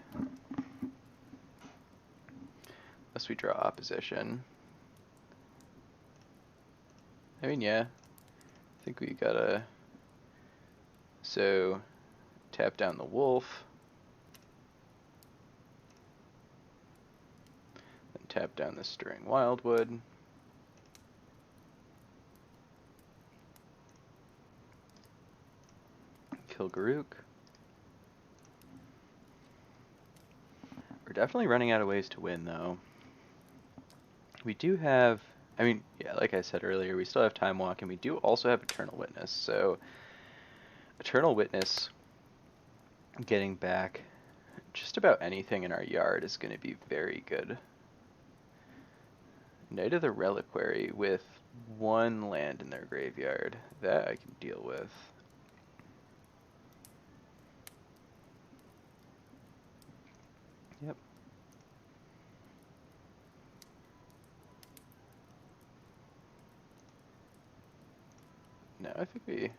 unless we draw opposition. I mean, yeah. I think we gotta... So, tap down the wolf. Then tap down the Stirring Wildwood. Kill Garruk. We're definitely running out of ways to win, though. We do have... I mean, yeah, like I said earlier, we still have Time Walk, and we do also have Eternal Witness, so... Eternal Witness getting back just about anything in our yard is going to be very good. Knight of the Reliquary with 1 land in their graveyard. That I can deal with. Yep. Now I think we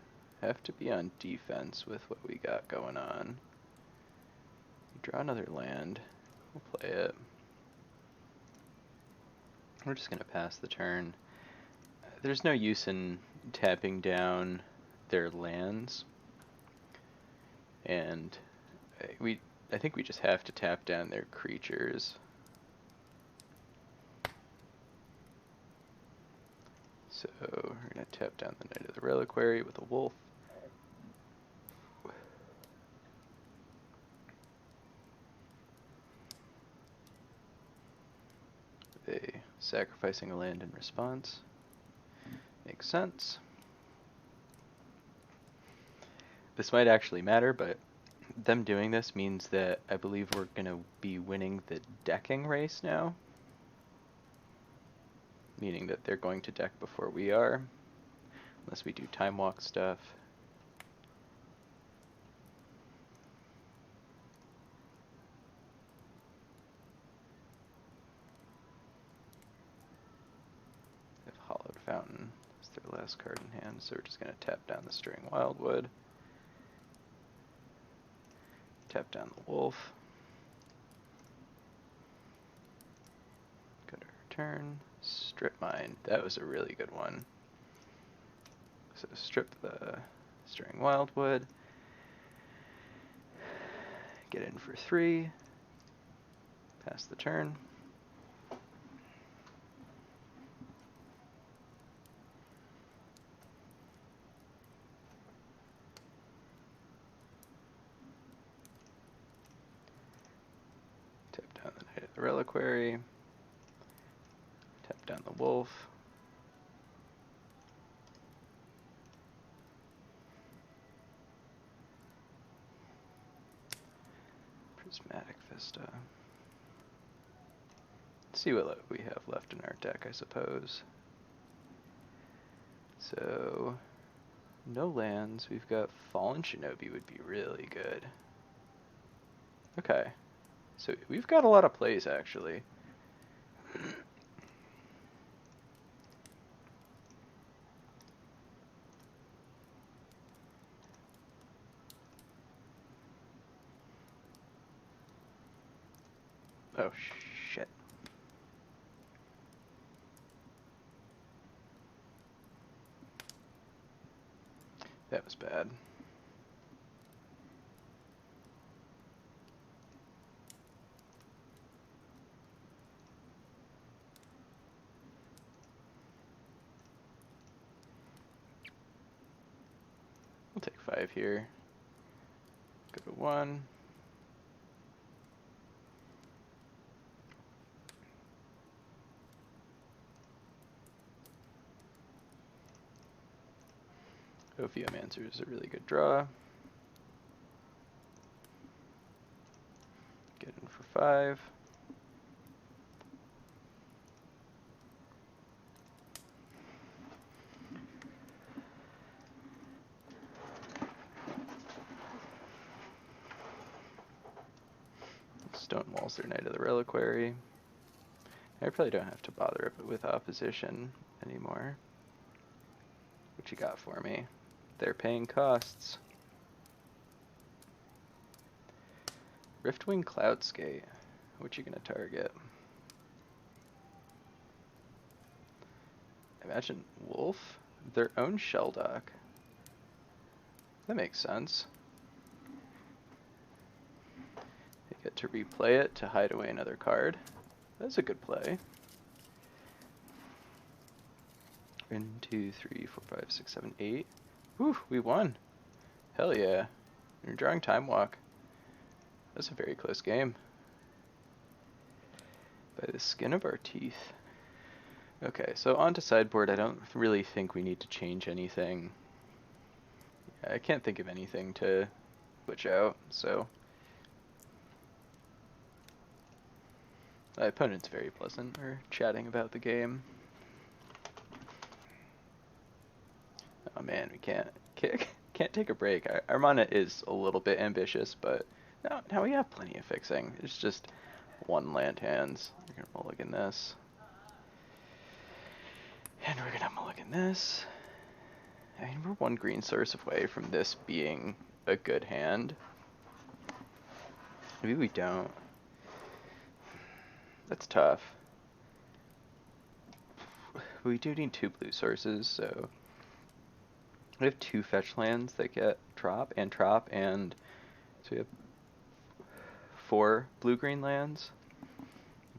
have to be on defense with what we got going on. Draw another land. We'll play it. We're just going to pass the turn. There's no use in tapping down their lands. And I think we just have to tap down their creatures. So we're going to tap down the Knight of the Reliquary with a wolf. Sacrificing a land in response. Makes sense. This might actually matter, but them doing this means that I believe we're going to be winning the decking race now. Meaning that they're going to deck before we are. Unless we do Time Walk stuff. Hollowed Fountain is their last card in hand, so we're just going to tap down the Stirring Wildwood. Tap down the wolf. Go to return. Strip Mine. That was a really good one. So strip the Stirring Wildwood. Get in for 3. Pass the turn. The Reliquary, tap down the wolf, Prismatic Vista. Let's see what we have left in our deck, I suppose. So, no lands. We've got Fallen Shinobi would be really good. Okay. So we've got a lot of plays, actually. Oh, shit. That was bad. We'll take 5 here. Go to 1. Ophiomancer is a really good draw. Get in for 5. Stonewall's their Knight of the Reliquary. I probably don't have to bother with opposition anymore. What you got for me? They're paying costs. Riftwing Cloudskate. What you gonna target? Imagine Wolf? Their own Sheldock. That makes sense. They get to replay it to hide away another card. That's a good play. 1, 2, 3, 4, 5, 6, 7, 8. Whew, we won. Hell yeah. You're drawing Time Walk. That's a very close game. By the skin of our teeth. Okay, so on to sideboard. I don't really think we need to change anything. I can't think of anything to switch out, so. My opponent's very pleasant. We're chatting about the game. Oh man, we can't take a break. Our mana is a little bit ambitious, but now we have plenty of fixing. It's just one land hands. We're gonna mulligan this. And we're gonna mulligan this. I mean, we're one green source away from this being a good hand. Maybe we don't. That's tough. We do need 2 blue sources, so we have 2 fetch lands that get drop, and so we have 4 blue-green lands.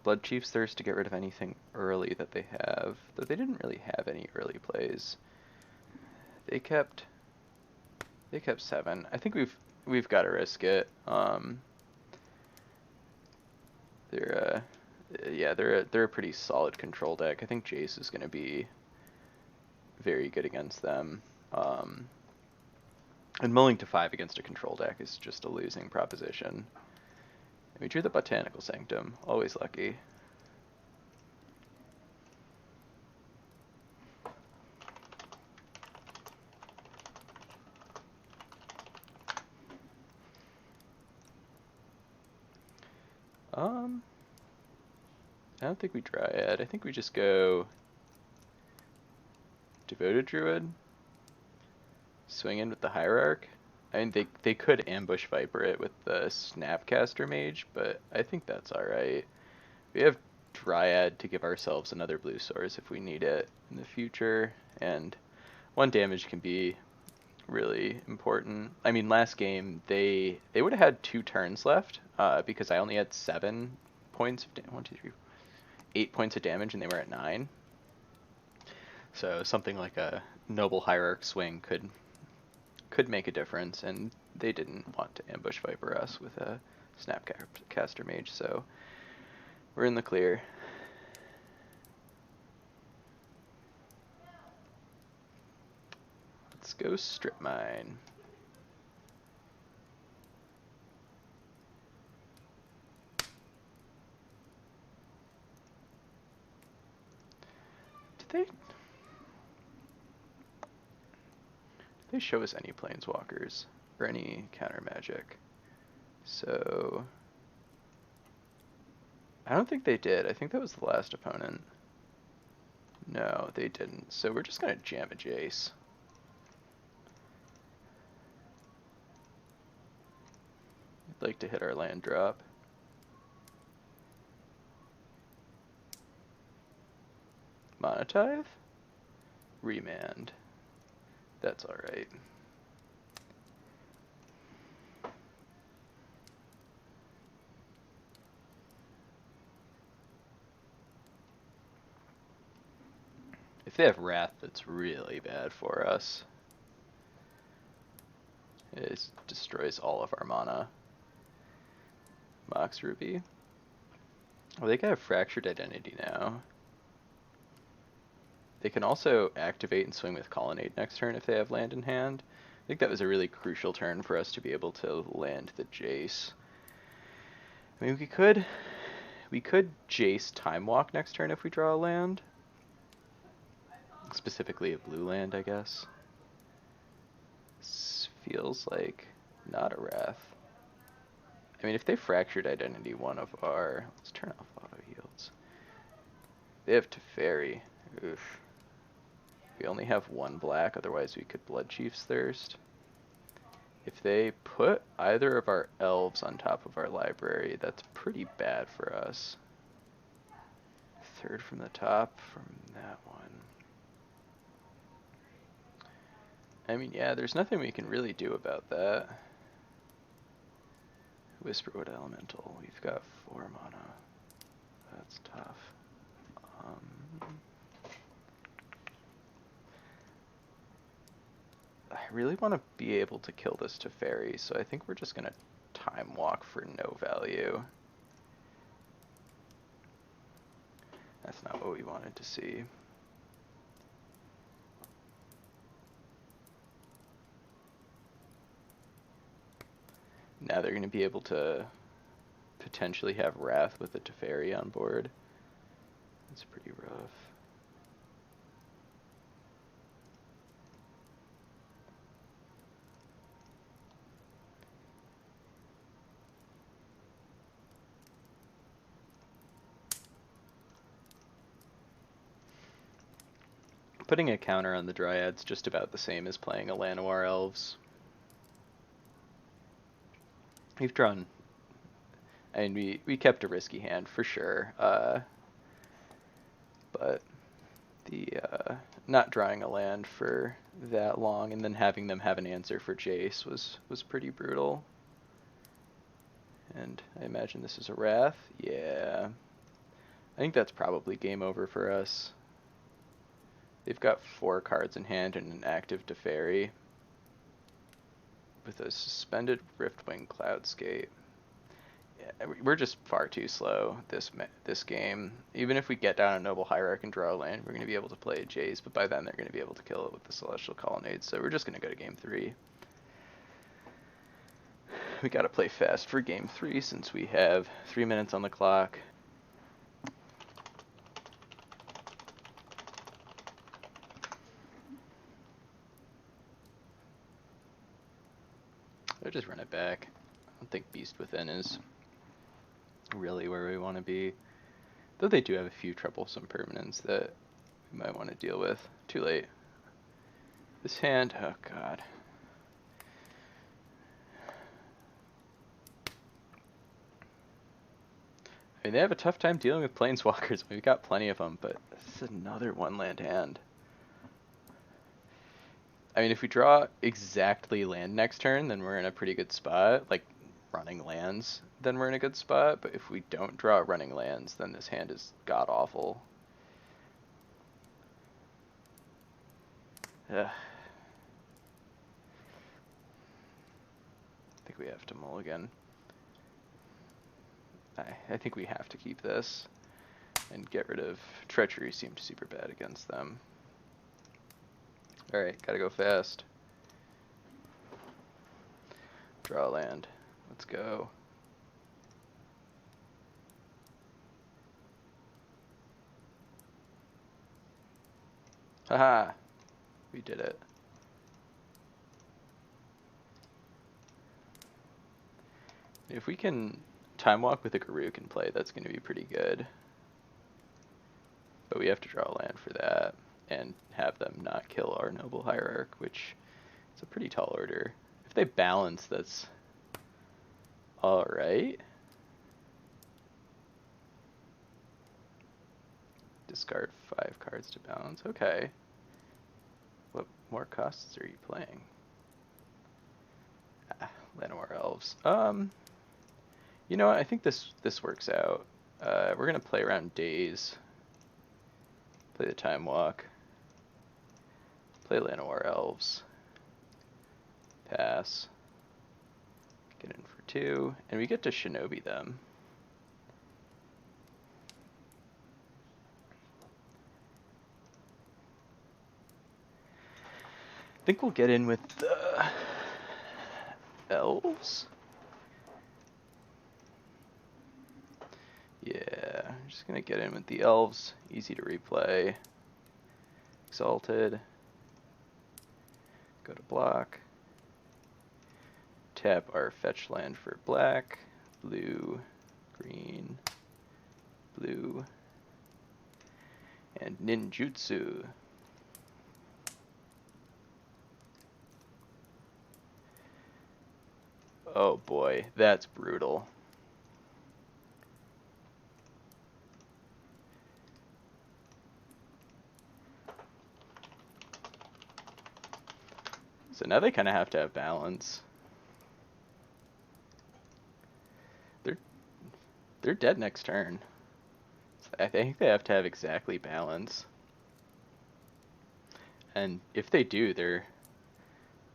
Bloodchief's Thirst to get rid of anything early that they have, though they didn't really have any early plays. They kept 7. I think we've got to risk it. They're a pretty solid control deck. I think Jace is going to be very good against them. And mulling to 5 against a control deck is just a losing proposition. And we drew the Botanical Sanctum. Always lucky. I don't think we Dryad. I think we just go Devoted Druid. Swing in with the Hierarch. I mean, they could Ambush Viper it with the Snapcaster Mage, but I think that's alright. We have Dryad to give ourselves another blue source if we need it in the future, and 1 damage can be really important. I mean, last game, they would have had 2 turns left, because I only had 7 points of damage. 1, 2, 3, 8 points of damage, and they were at 9. So something like a Noble Hierarch swing could make a difference, and they didn't want to Ambush Viper us with a Snapcaster Mage, so we're in the clear. Let's go Strip Mine. Did they show us any Planeswalkers or any counter magic? So I don't think they did. I think that was the last opponent. No, they didn't. So we're just gonna jam a Jace. We'd like to hit our land drop. Monotithe? Remand. That's alright. If they have Wrath, that's really bad for us. It destroys all of our mana. Mox Ruby. Oh, they got a Fractured Identity now. They can also activate and swing with Colonnade next turn if they have land in hand. I think that was a really crucial turn for us to be able to land the Jace. I mean, we could Jace Time Walk next turn if we draw a land. Specifically a blue land, I guess. This feels like not a Wrath. I mean, if they Fractured Identity one of our... Let's turn off auto yields. They have Teferi. Oof. We only have one black, otherwise we could Blood Chief's Thirst. If they put either of our elves on top of our library, that's pretty bad for us. Third from the top from that one. I mean, yeah, there's nothing we can really do about that. Whisperwood Elemental. We've got 4 mana. That's tough. I really want to be able to kill this Teferi, so I think we're just going to Time Walk for no value. That's not what we wanted to see. Now they're going to be able to potentially have Wrath with the Teferi on board. That's pretty rough. Putting a counter on the Dryad's just about the same as playing a Llanowar Elves. We've drawn... I mean, we kept a risky hand for sure. But the not drawing a land for that long and then having them have an answer for Jace was pretty brutal. And I imagine this is a Wrath. Yeah. I think that's probably game over for us. They've got 4 cards in hand and an active Teferi with a suspended Riftwing Cloudscape. Yeah, we're just far too slow this game. Even if we get down a Noble Hierarch and draw a land, we're going to be able to play a Jace, but by then they're going to be able to kill it with the Celestial Colonnade, so we're just going to go to game 3. We got to play fast for game 3 since we have 3 minutes on the clock. I'll just run it back. I don't think Beast Within is really where we want to be. Though they do have a few troublesome permanents that we might want to deal with. Too late. This hand, oh god. I mean, they have a tough time dealing with Planeswalkers. We've got plenty of them, but this is another 1-land hand. I mean, if we draw exactly land next turn, then we're in a pretty good spot. Like, running lands, then we're in a good spot. But if we don't draw running lands, then this hand is god-awful. I think we have to mulligan. I think we have to keep this and get rid of Treachery. Seemed super bad against them. Alright, gotta go fast. Draw land. Let's go. Haha! We did it. If we can Time Walk with a Garruk in play, that's going to be pretty good. But we have to draw a land for that and have them not kill our Noble Hierarch, which is a pretty tall order. If they balance, that's alright. Discard 5 cards to balance. Okay. What more costs are you playing? Llanowar Elves. You know what? I think this works out. We're gonna play around Daze. Play the Time Walk. Play Llanowar Elves. Pass. Get in for 2, and we get to Shinobi them. I think we'll get in with the Elves. Yeah, I'm just gonna get in with the Elves. Easy to replay. Exalted. Go to block. Tap our fetch land for black. Blue. Green. Blue. And ninjutsu. Oh boy, that's brutal. So now they kind of have to have balance. They're dead next turn. So I think they have to have exactly balance. And if they do, they're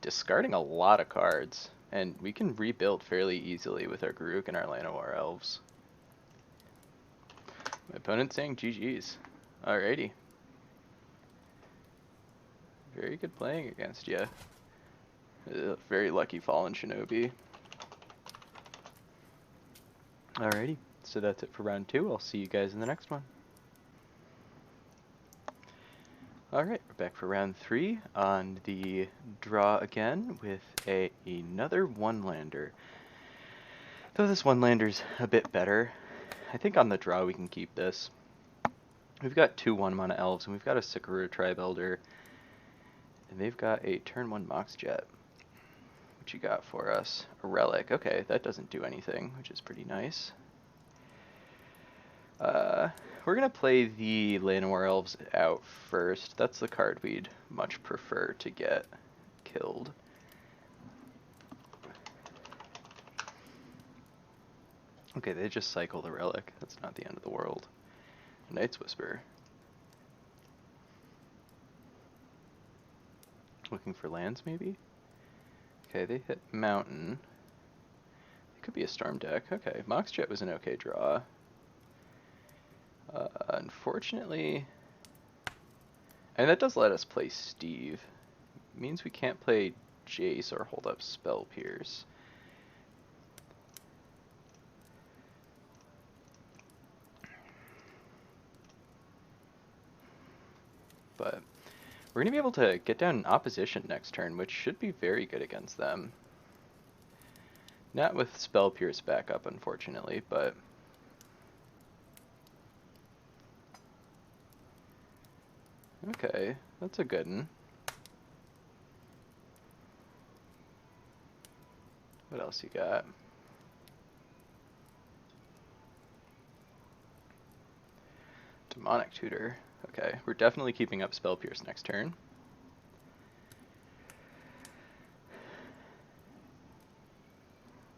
discarding a lot of cards. And we can rebuild fairly easily with our Garruk and our Llanowar Elves. My opponent's saying GG's. Alrighty. Very good playing against you. Very lucky Fallen Shinobi. Alrighty. So that's it for round 2. I'll see you guys in the next one. Alright, we're back for round 3 on the draw again with another one-lander. Though this one-lander's a bit better, I think on the draw we can keep this. We've got 2 1-mana elves, and we've got a Sakura Tribe Elder, and they've got a turn 1 Mox Jet. What you got for us? A Relic. Okay, that doesn't do anything, which is pretty nice. We're going to play the Llanowar Elves out first. That's the card we'd much prefer to get killed. Okay, they just cycle the Relic. That's not the end of the world. Night's Whisper. Looking for lands, maybe? Okay, they hit Mountain. It could be a Storm deck. Okay, Mox Jet was an okay draw. Unfortunately, and that does let us play Steve. It means we can't play Jace or hold up Spell Pierce. But we're going to be able to get down an opposition next turn, which should be very good against them. Not with Spell Pierce back up, unfortunately, but... Okay, that's a good one. What else you got? Demonic Tutor. Okay, we're definitely keeping up Spell Pierce next turn.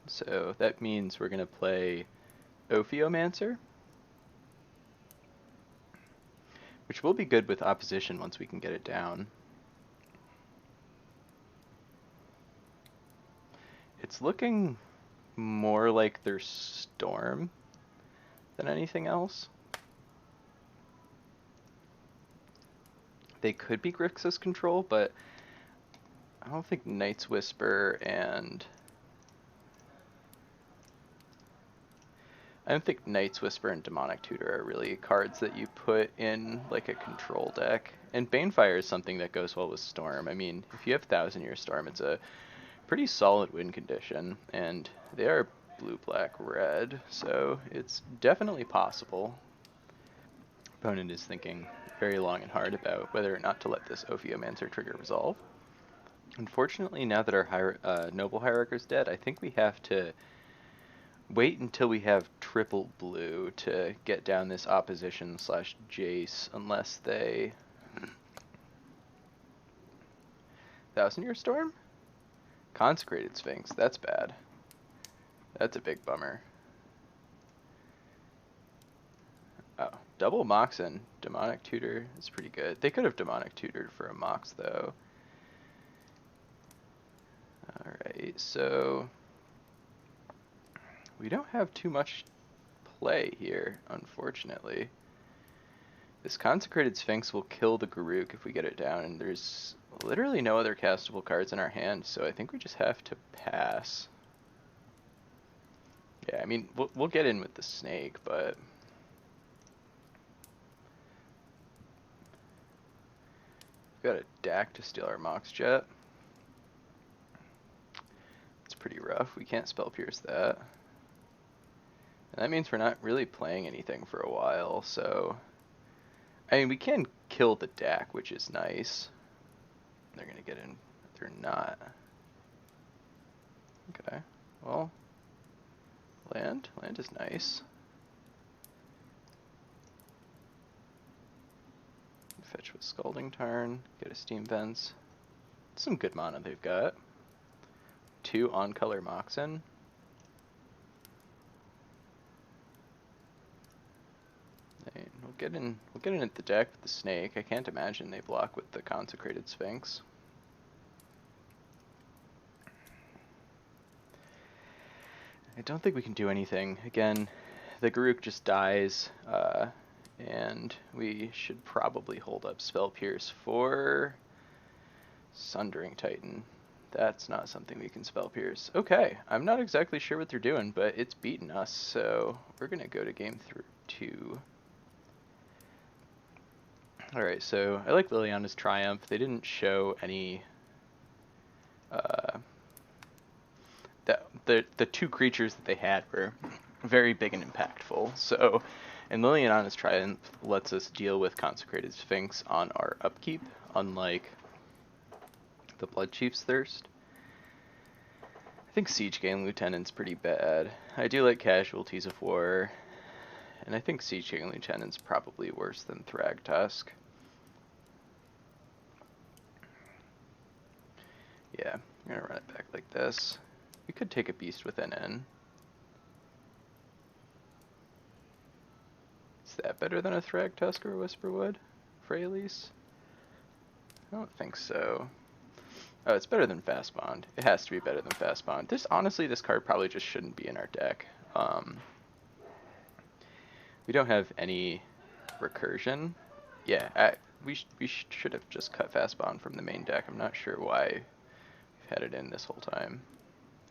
So that means we're going to play Ophiomancer, which will be good with opposition once we can get it down. It's looking more like their Storm than anything else. They could be Grixis control, but I don't think Night's Whisper and... I don't think Night's Whisper and Demonic Tutor are really cards that you put in like a control deck. And Banefire is something that goes well with Storm. I mean, if you have Thousand Year Storm, it's a pretty solid win condition, and they are blue, black, red, so it's definitely possible. Opponent is thinking very long and hard about whether or not to let this Ophiomancer trigger resolve. Unfortunately, now that our Noble Hierarcher's dead, I think we have to wait until we have triple blue to get down this opposition slash Jace, unless they... Thousand Year Storm? Consecrated Sphinx, that's bad. That's a big bummer. Oh, double Moxen, Demonic Tutor is pretty good. They could have Demonic Tutored for a Mox, though. Alright, so... we don't have too much play here, unfortunately. This Consecrated Sphinx will kill the Garruk if we get it down, and there's literally no other castable cards in our hand, so I think we just have to pass. Yeah, I mean, we'll get in with the snake, but... we've got a Dak to steal our Mox Jet. It's pretty rough. We can't Spell Pierce that. And that means we're not really playing anything for a while, so... I mean, we can kill the deck, which is nice. They're gonna get in. They're not. Okay. Well, land. Land is nice. Fetch with Scalding Tarn. Get a Steam Vents. Some good mana they've got. 2 on-color Moxen. We'll get in at the deck with the Snake. I can't imagine they block with the Consecrated Sphinx. I don't think we can do anything. Again, the Garruk just dies, and we should probably hold up Spell Pierce for Sundering Titan. That's not something we can Spell Pierce. Okay, I'm not exactly sure what they're doing, but it's beaten us, so we're going to go to game 2. Alright, so I like Liliana's Triumph. They didn't show any... the 2 creatures that they had were very big and impactful. So, and Liliana's Triumph lets us deal with Consecrated Sphinx on our upkeep, unlike the Blood Chief's Thirst. I think Siege Gang Lieutenant's pretty bad. I do like Casualties of War, and I think Siege Gang Lieutenant's probably worse than Thragtusk. Yeah, I'm gonna run it back like this. We could take a Beast with NN. Is that better than a Thragtusk or a Whisperwood for Elise? I don't think so. Oh, it's better than Fast Bond. It has to be better than Fast Bond. Honestly, this card probably just shouldn't be in our deck. We don't have any recursion. Yeah, we should have just cut Fast Bond from the main deck. I'm not sure why we've had it in this whole time.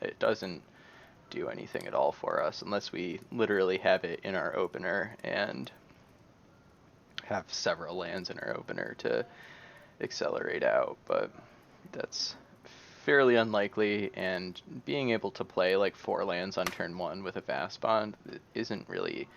It doesn't do anything at all for us unless we literally have it in our opener and have several lands in our opener to accelerate out, but that's fairly unlikely, and being able to play like 4 lands on turn 1 with a Fast Bond isn't really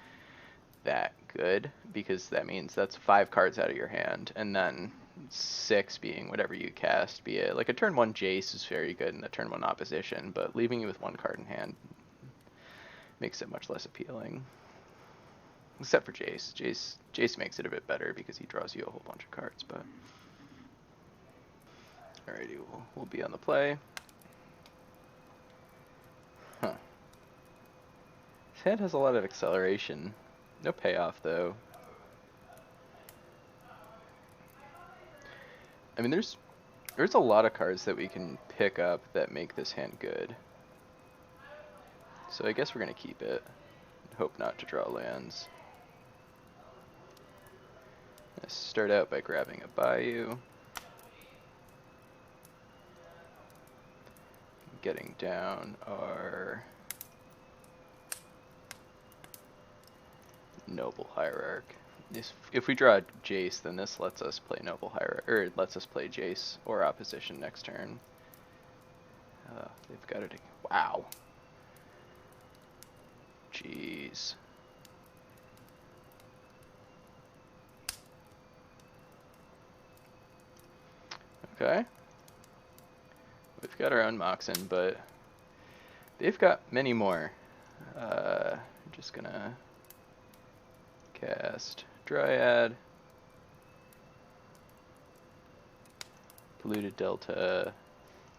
that good, because that means that's 5 cards out of your hand, and then 6 being whatever you cast, be it like a turn 1 Jace is very good in the turn 1 opposition, but leaving you with 1 card in hand makes it much less appealing. Except for Jace. Jace makes it a bit better because he draws you a whole bunch of cards, but... Alrighty, we'll be on the play. Huh. His hand has a lot of acceleration. No payoff, though. I mean, there's a lot of cards that we can pick up that make this hand good. So I guess we're going to keep it. Hope not to draw lands. Let's start out by grabbing a Bayou. Getting down our Noble Hierarch. If we draw Jace, then this lets us play Noble Hierarch, or it lets us play Jace or opposition next turn. They've got it. Wow. Jeez. Okay. We've got our own Moxen, but they've got many more. I'm just gonna cast Dryad, Polluted Delta.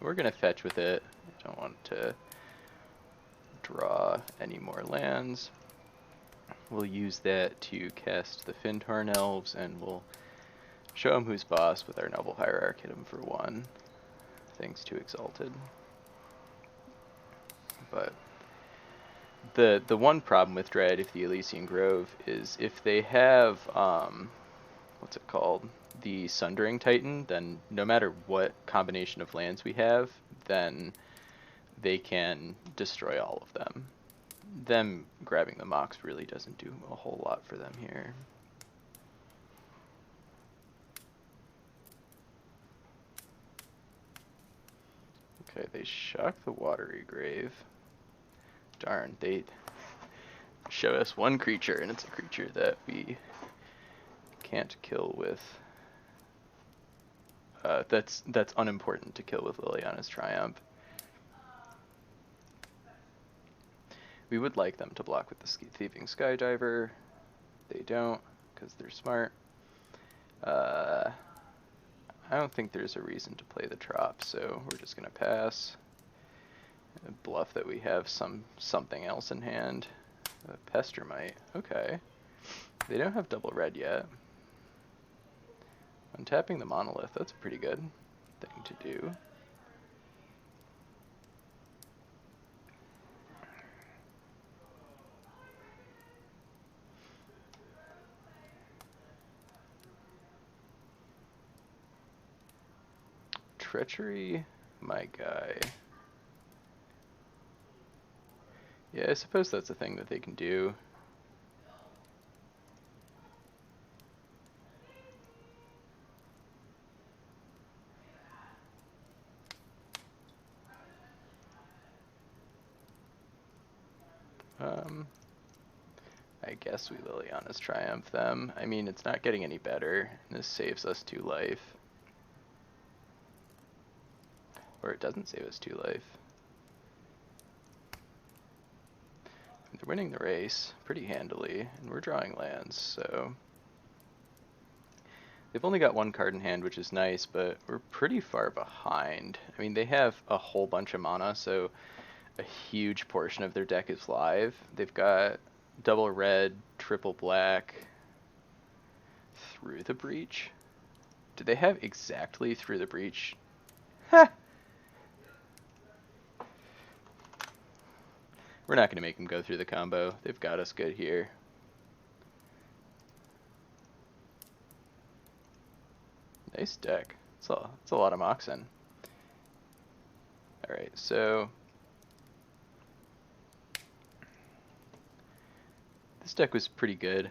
We're gonna fetch with it. I don't want to draw any more lands. We'll use that to cast the Fintorn Elves, and we'll show him who's boss with our Noble Hierarch. Hit him for 1. Thanks to Exalted. But the one problem with Dread of the Elysian Grove is if they have what's it called? The Sundering Titan, then no matter what combination of lands we have, then they can destroy all of them. Them grabbing the Mox really doesn't do a whole lot for them here. Okay, they shock the Watery Grave. Darn, they show us one creature, and it's a creature that we can't kill with... that's unimportant to kill with Liliana's Triumph. We would like them to block with the Thieving Skydiver. They don't, because they're smart. I don't think there's a reason to play the Trop, so we're just going to pass. Bluff that we have something else in hand. Pestermite, okay. They don't have double red yet. Untapping the Monolith, that's a pretty good thing to do. Treachery, my guy. Yeah, I suppose that's a thing that they can do. I guess we Liliana's Triumph them. I mean, it's not getting any better. This saves us 2 life. Or it doesn't save us 2 life. They're winning the race pretty handily, and we're drawing lands, so... They've only got 1 card in hand, which is nice, but we're pretty far behind. I mean, they have a whole bunch of mana, so a huge portion of their deck is live. They've got double red, triple black, Through the Breach. Do they have exactly Through the Breach? Ha! We're not going to make them go through the combo. They've got us good here. Nice deck. It's a lot of Moxen. Alright, so... This deck was pretty good.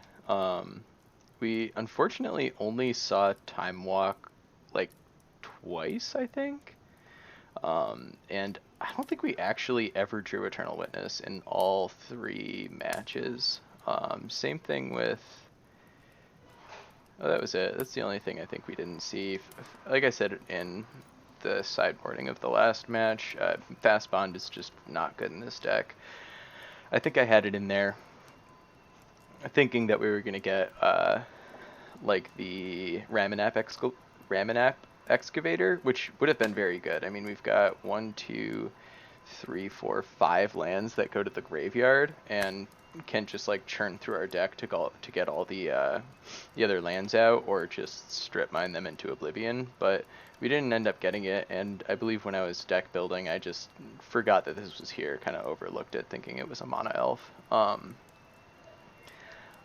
We unfortunately only saw Time Walk like twice, I think. And I don't think we actually ever drew Eternal Witness in all 3 matches. Same thing with... Oh, that was it. That's the only thing I think we didn't see. Like I said in the sideboarding of the last match, Fast Bond is just not good in this deck. I think I had it in there thinking that we were going to get like the Ramunap Excavator, which would have been very good. I mean, we've got 1, 2, 3, 4, 5 lands that go to the graveyard and can just like churn through our deck to get all the other lands out, or just strip mine them into oblivion. But we didn't end up getting it, and I believe when I was deck building, I just forgot that this was here, kind of overlooked it, thinking it was a mana elf.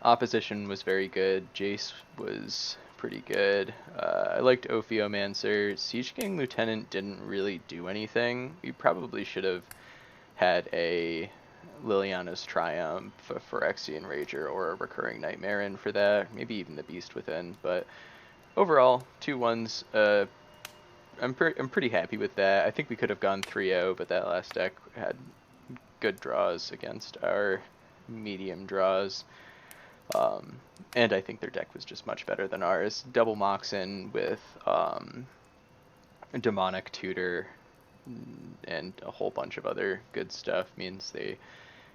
Opposition was very good. Jace was pretty good. I liked Ophiomancer. Siege King Lieutenant didn't really do anything. We probably should have had a Liliana's Triumph, a Phyrexian Rager, or a Recurring Nightmare in for that. Maybe even the Beast Within. But overall, 2-1s. I'm pretty happy with that. I think we could have gone 3-0, but that last deck had good draws against our medium draws. And I think their deck was just much better than ours. Double Moxen with Demonic Tutor and a whole bunch of other good stuff means they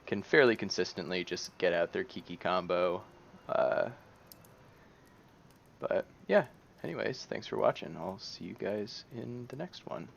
can fairly consistently just get out their Kiki combo. But yeah, anyways, thanks for watching. I'll see you guys in the next one.